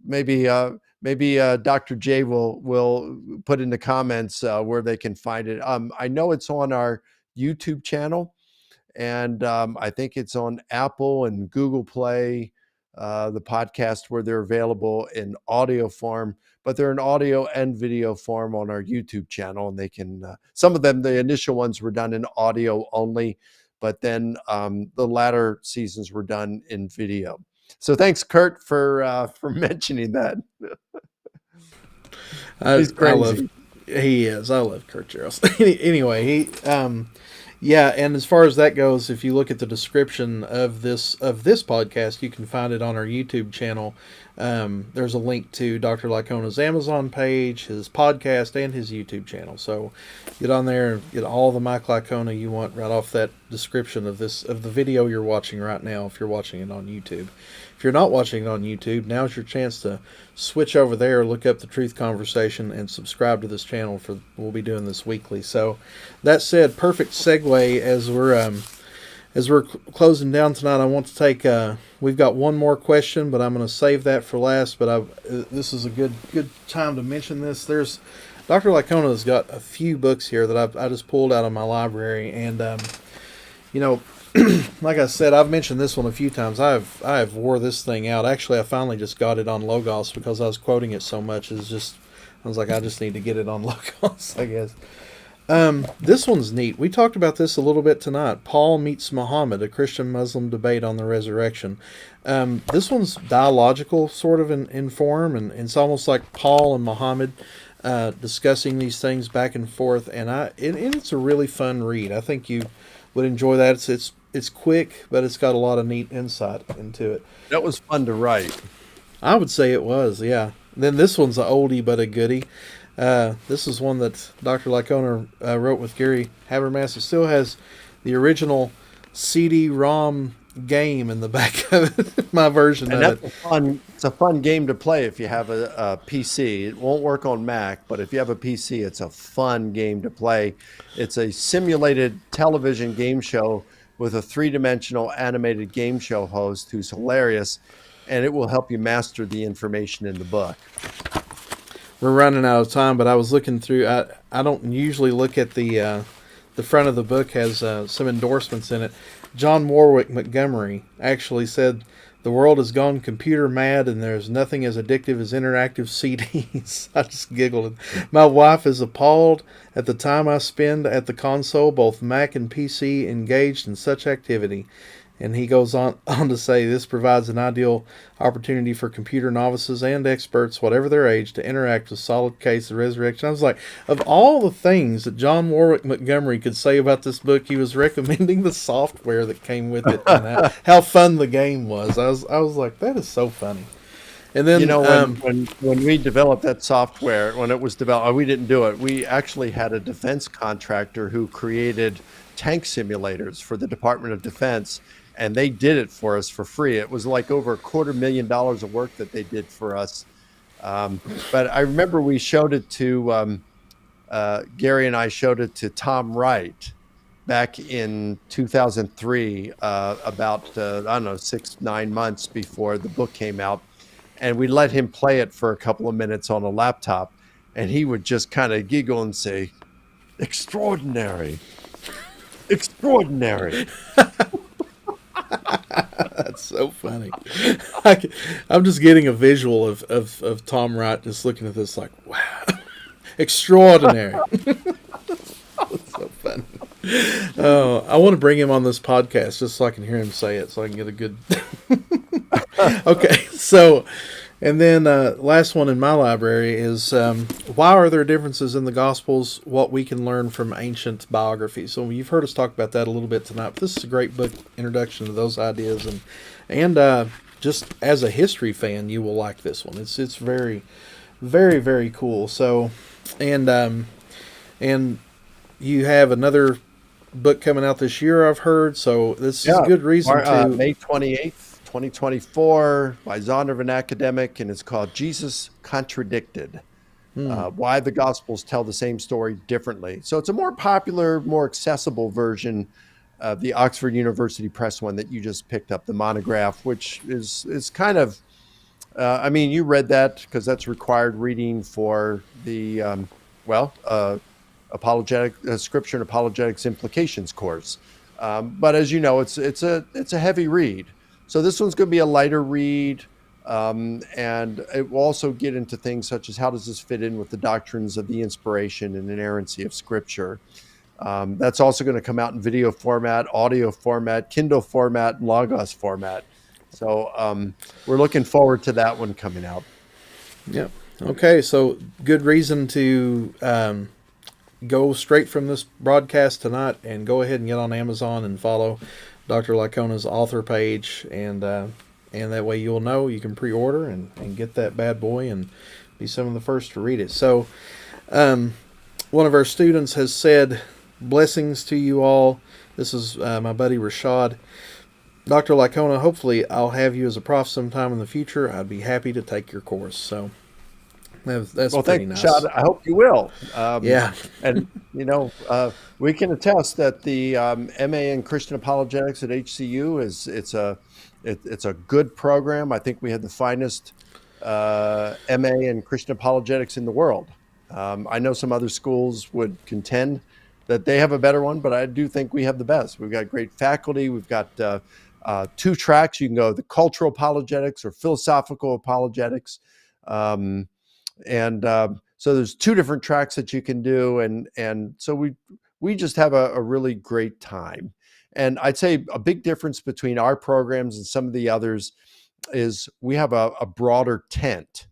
Maybe Dr. J will put in the comments where they can find it. I know it's on our YouTube channel, and I think it's on Apple and Google Play, the podcast, where they're available in audio form, but they're in audio and video form on our YouTube channel. And they can, some of them, the initial ones were done in audio only, but then the latter seasons were done in video. So thanks, Kurt, for mentioning that. He's crazy. He is. I love Kurt Jaros. Anyway, yeah, and as far as that goes, if you look at the description of this podcast, you can find it on our YouTube channel. There's a link to Dr. Licona's Amazon page, his podcast, and his YouTube channel. So get on there and get all the Mike Licona you want right off that description of the video you're watching right now, if you're watching it on YouTube. If you're not watching it on YouTube, now's your chance to switch over there, look up The Truth Conversation, and subscribe to this channel. We'll be doing this weekly. So that said, perfect segue as we're closing down tonight. I want to take we've got one more question, but I'm going to save that for last. But this is a good time to mention this. There's Dr. Licona has got a few books here that I just pulled out of my library, and like I said, I've mentioned this one a few times. I have wore this thing out. Actually, I finally just got it on Logos because I was quoting it so much. It's just I was like, I just need to get it on Logos, I guess. This one's neat. We talked about this a little bit tonight. Paul meets Muhammad, a Christian-Muslim debate on the resurrection. This one's dialogical, sort of in form, and it's almost like Paul and Muhammad discussing these things back and forth. And it's a really fun read. I think you would enjoy that. It's quick, but it's got a lot of neat insight into it. That was fun to write. I would say it was, yeah. Then this one's an oldie but a goodie. This is one that Dr. Licona wrote with Gary Habermas. It still has the original CD-ROM game in the back of it, my version And of that's it. it's a fun game to play if you have a PC. It won't work on Mac, but if you have a PC, it's a fun game to play. It's a simulated television game show with a three-dimensional animated game show host who's hilarious, and it will help you master the information in the book. We're running out of time, but I was looking through. I don't usually look at the front of the book has some endorsements in it. John Warwick Montgomery actually said, "The world has gone computer mad, and there's nothing as addictive as interactive CDs." I just giggled. My wife is appalled at the time I spend at the console, both Mac and PC, engaged in such activity. And he goes on to say, this provides an ideal opportunity for computer novices and experts, whatever their age, to interact with solid case of resurrection. I was like, of all the things that John Warwick Montgomery could say about this book, he was recommending the software that came with it and how fun the game was. I was like, that is so funny. And then, when we developed that software, when it was developed, we didn't do it. We actually had a defense contractor who created tank simulators for the Department of Defense, and they did it for us for free. It was like over $250,000 of work that they did for us. But I remember we showed it to Gary and I showed it to Tom Wright back in 2003, about I don't know 6-9 months before the book came out, and we let him play it for a couple of minutes on a laptop, and he would just kind of giggle and say, "Extraordinary, extraordinary." That's so funny. I'm just getting a visual of Tom Wright just looking at this like, wow, extraordinary. That's so funny. I want to bring him on this podcast just so I can hear him say it, so I can get a good. Okay, so, and then last one in my library is why are there differences in the Gospels? What we can learn from ancient biographies. So you've heard us talk about that a little bit tonight. But this is a great book introduction to those ideas, and just as a history fan, you will like this one. It's very, very, very cool. So, and you have another book coming out this year, I've heard. So this is a good reason to May 28th, 2024, by Zondervan Academic, and it's called Jesus Contradicted. Why the Gospels tell the same story differently. So it's a more popular, more accessible version of the Oxford University Press one that you just picked up, the monograph, which is kind of, I mean, you read that because that's required reading for the, apologetic Scripture and Apologetics Implications course. But as you know, it's a heavy read. So this one's going to be a lighter read, and it will also get into things such as how does this fit in with the doctrines of the inspiration and inerrancy of Scripture. That's also going to come out in video format, audio format, Kindle format, and Logos format. So we're looking forward to that one coming out. Yep. Okay, so good reason to go straight from this broadcast tonight and go ahead and get on Amazon and follow Dr. Licona's author page, and that way you'll know you can pre-order and get that bad boy and be some of the first to read it. So one of our students has said, blessings to you all. This is my buddy Rashad. Dr. Licona, hopefully I'll have you as a prof sometime in the future. I'd be happy to take your course. So that's pretty nice. Rashad, I hope you will. Yeah. And, we can attest that the MA in Christian Apologetics at HCU it's a good program. I think we had the finest MA in Christian Apologetics in the world. I know some other schools would contend that they have a better one, but I do think we have the best. We've got great faculty. We've got 2 tracks. You can go the cultural apologetics or philosophical apologetics. So So there's two different tracks that you can do, and so we just have a really great time. And I'd say a big difference between our programs and some of the others is we have a broader tent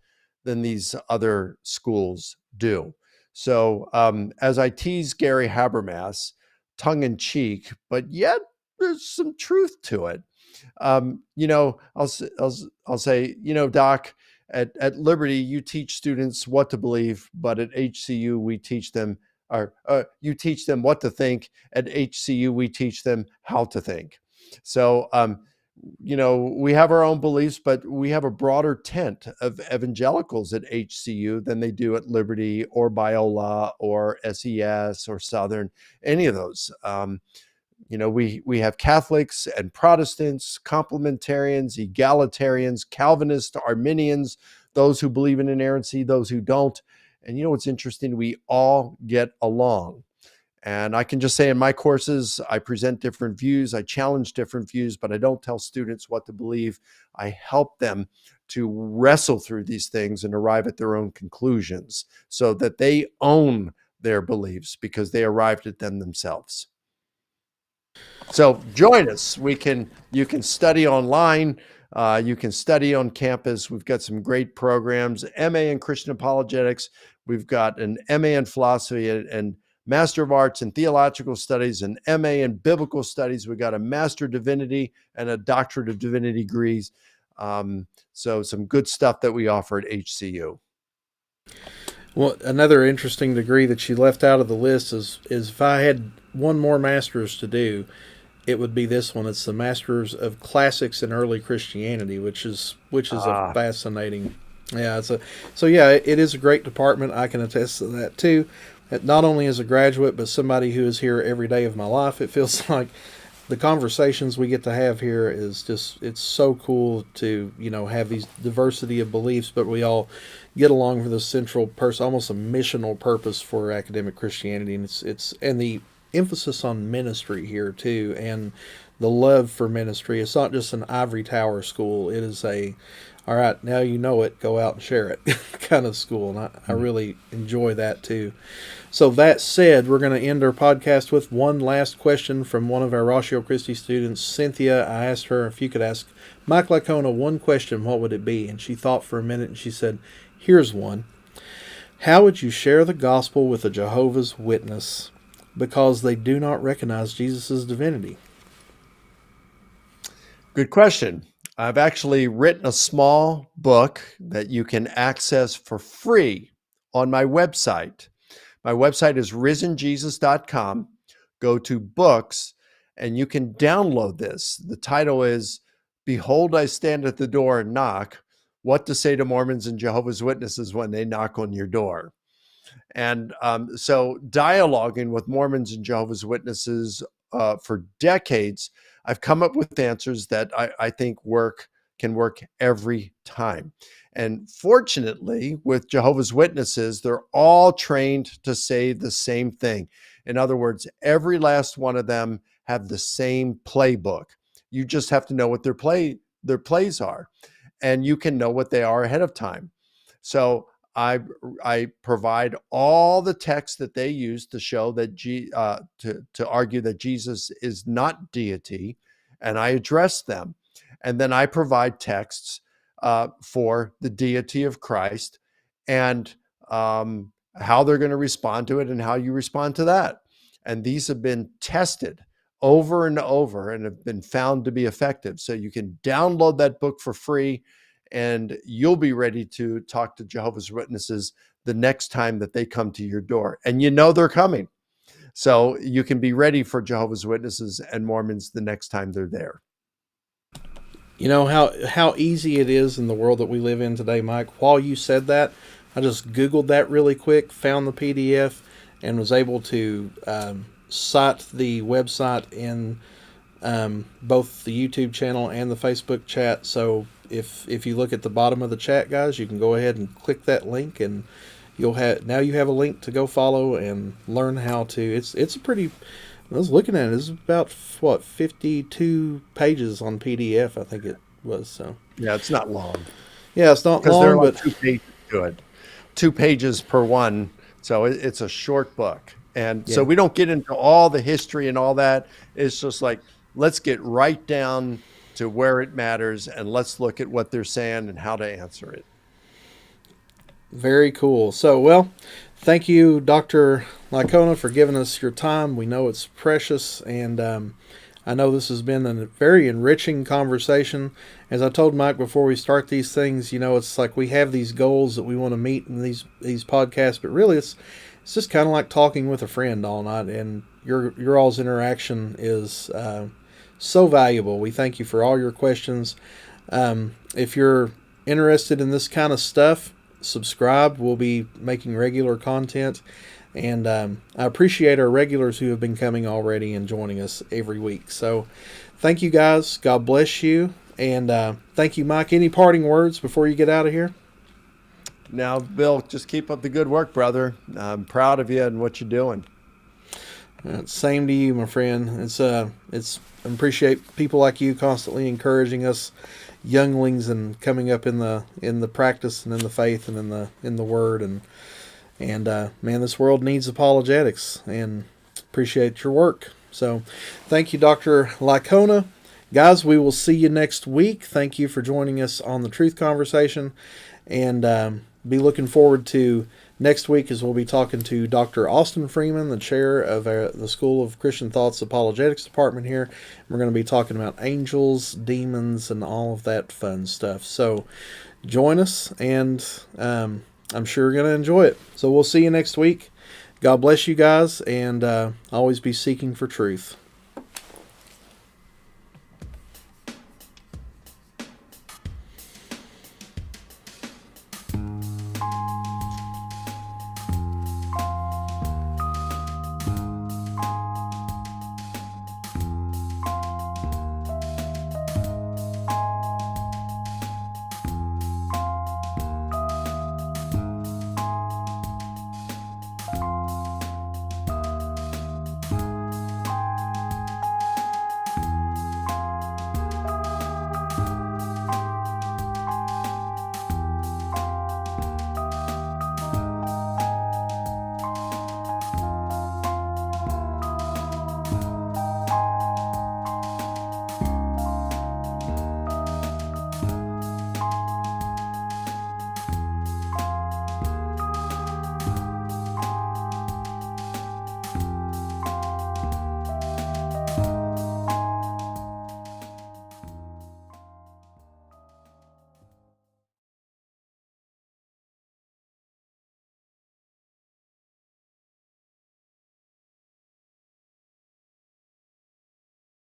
than these other schools do. So as I tease Gary Habermas, tongue in cheek, but yet there's some truth to it. I'll say, Doc, at Liberty, you teach students what to believe, but at HCU, we teach them, or you teach them what to think. At HCU, we teach them how to think. So, we have our own beliefs, but we have a broader tent of evangelicals at HCU than they do at Liberty or Biola or SES or Southern, any of those. We have Catholics and Protestants, complementarians, egalitarians, Calvinists, Arminians, those who believe in inerrancy, those who don't. And what's interesting? We all get along. And I can just say in my courses, I present different views, I challenge different views, but I don't tell students what to believe. I help them to wrestle through these things and arrive at their own conclusions so that they own their beliefs because they arrived at them themselves. So join us. You can study online. You can study on campus. We've got some great programs, MA in Christian Apologetics. We've got an MA in Philosophy and Master of Arts in Theological Studies and MA in Biblical Studies. We've got a Master of Divinity and a Doctorate of Divinity degrees. So some good stuff that we offer at HCU. Well, another interesting degree that she left out of the list is if I had one more master's to do, it would be this one. It's the Masters of Classics in Early Christianity, which is a fascinating. Yeah, it is a great department. I can attest to that too. Not only as a graduate, but somebody who is here every day of my life. It feels like the conversations we get to have here is just, it's so cool to, have these diversity of beliefs, but we all get along for the central purpose, almost a missional purpose for academic Christianity. And and the emphasis on ministry here too, and the love for ministry. It's not just an ivory tower school. It is all right, now you know it, go out and share it kind of school. And I really enjoy that too. So that said, we're going to end our podcast with one last question from one of our Ratio Christi students, Cynthia. I asked her if you could ask Mike Licona one question, what would it be? And she thought for a minute and she said, here's one. How would you share the gospel with a Jehovah's Witness because they do not recognize Jesus' divinity? Good question. I've actually written a small book that you can access for free on my website. My website is risenjesus.com. Go to books and you can download this. The title is Behold, I Stand at the Door and Knock, What to Say to Mormons and Jehovah's Witnesses When They Knock on Your Door. And so dialoguing with Mormons and Jehovah's Witnesses for decades, I've come up with answers that I think can work every time. And fortunately, with Jehovah's Witnesses, they're all trained to say the same thing. In other words, every last one of them have the same playbook. You just have to know what their plays are, and you can know what they are ahead of time. So I provide all the texts that they use to show that to argue that Jesus is not deity, and I address them. And then I provide texts for the deity of Christ and how they're going to respond to it and how you respond to that. And these have been tested over and over and have been found to be effective. So you can download that book for free and you'll be ready to talk to Jehovah's Witnesses the next time that they come to your door. And they're coming. So you can be ready for Jehovah's Witnesses and Mormons the next time they're there. You know how easy it is in the world that we live in today, Mike. While you said that, I just Googled that really quick, found the PDF, and was able to cite the website in both the YouTube channel and the Facebook chat. So if you look at the bottom of the chat, guys, you can go ahead and click that link, and you have a link to go follow and learn how to. It's a pretty. I was looking at it. It's about 52 pages on PDF. I think it was. So yeah, it's not long. Yeah, it's not long, because they're like but 2 pages good. 2 pages per one. So it's a short book. And so Yeah. we don't get into all the history and all that. It's just like, let's get right down to where it matters and let's look at what they're saying and how to answer it. Very cool. So, well, thank you, Dr. Licona, for giving us your time. We know it's precious, and I know this has been a very enriching conversation. As I told Mike before we start these things, it's like we have these goals that we want to meet in these podcasts, but really it's just kind of like talking with a friend all night, and your all's interaction is so valuable. We thank you for all your questions. If you're interested in this kind of stuff, subscribe. We'll be making regular content, and I appreciate our regulars who have been coming already and joining us every week. So thank you guys. God bless you, and thank you, Mike. Any parting words before you get out of here? Now, Bill, just keep up the good work, brother. I'm proud of you and what you're doing. Same to you, my friend. It's I appreciate people like you constantly encouraging us younglings and coming up in the practice and in the faith and in the word, and man, this world needs apologetics, and appreciate your work. So thank you, Dr. Licona. Guys, we will see you next week. Thank you for joining us on the Truth Conversation, and be looking forward to next week, as we'll be talking to Dr. Austin Freeman, the chair of the School of Christian Thought's Apologetics Department here. We're going to be talking about angels, demons, and all of that fun stuff. So join us, and I'm sure you're going to enjoy it. So we'll see you next week. God bless you guys, and always be seeking for truth.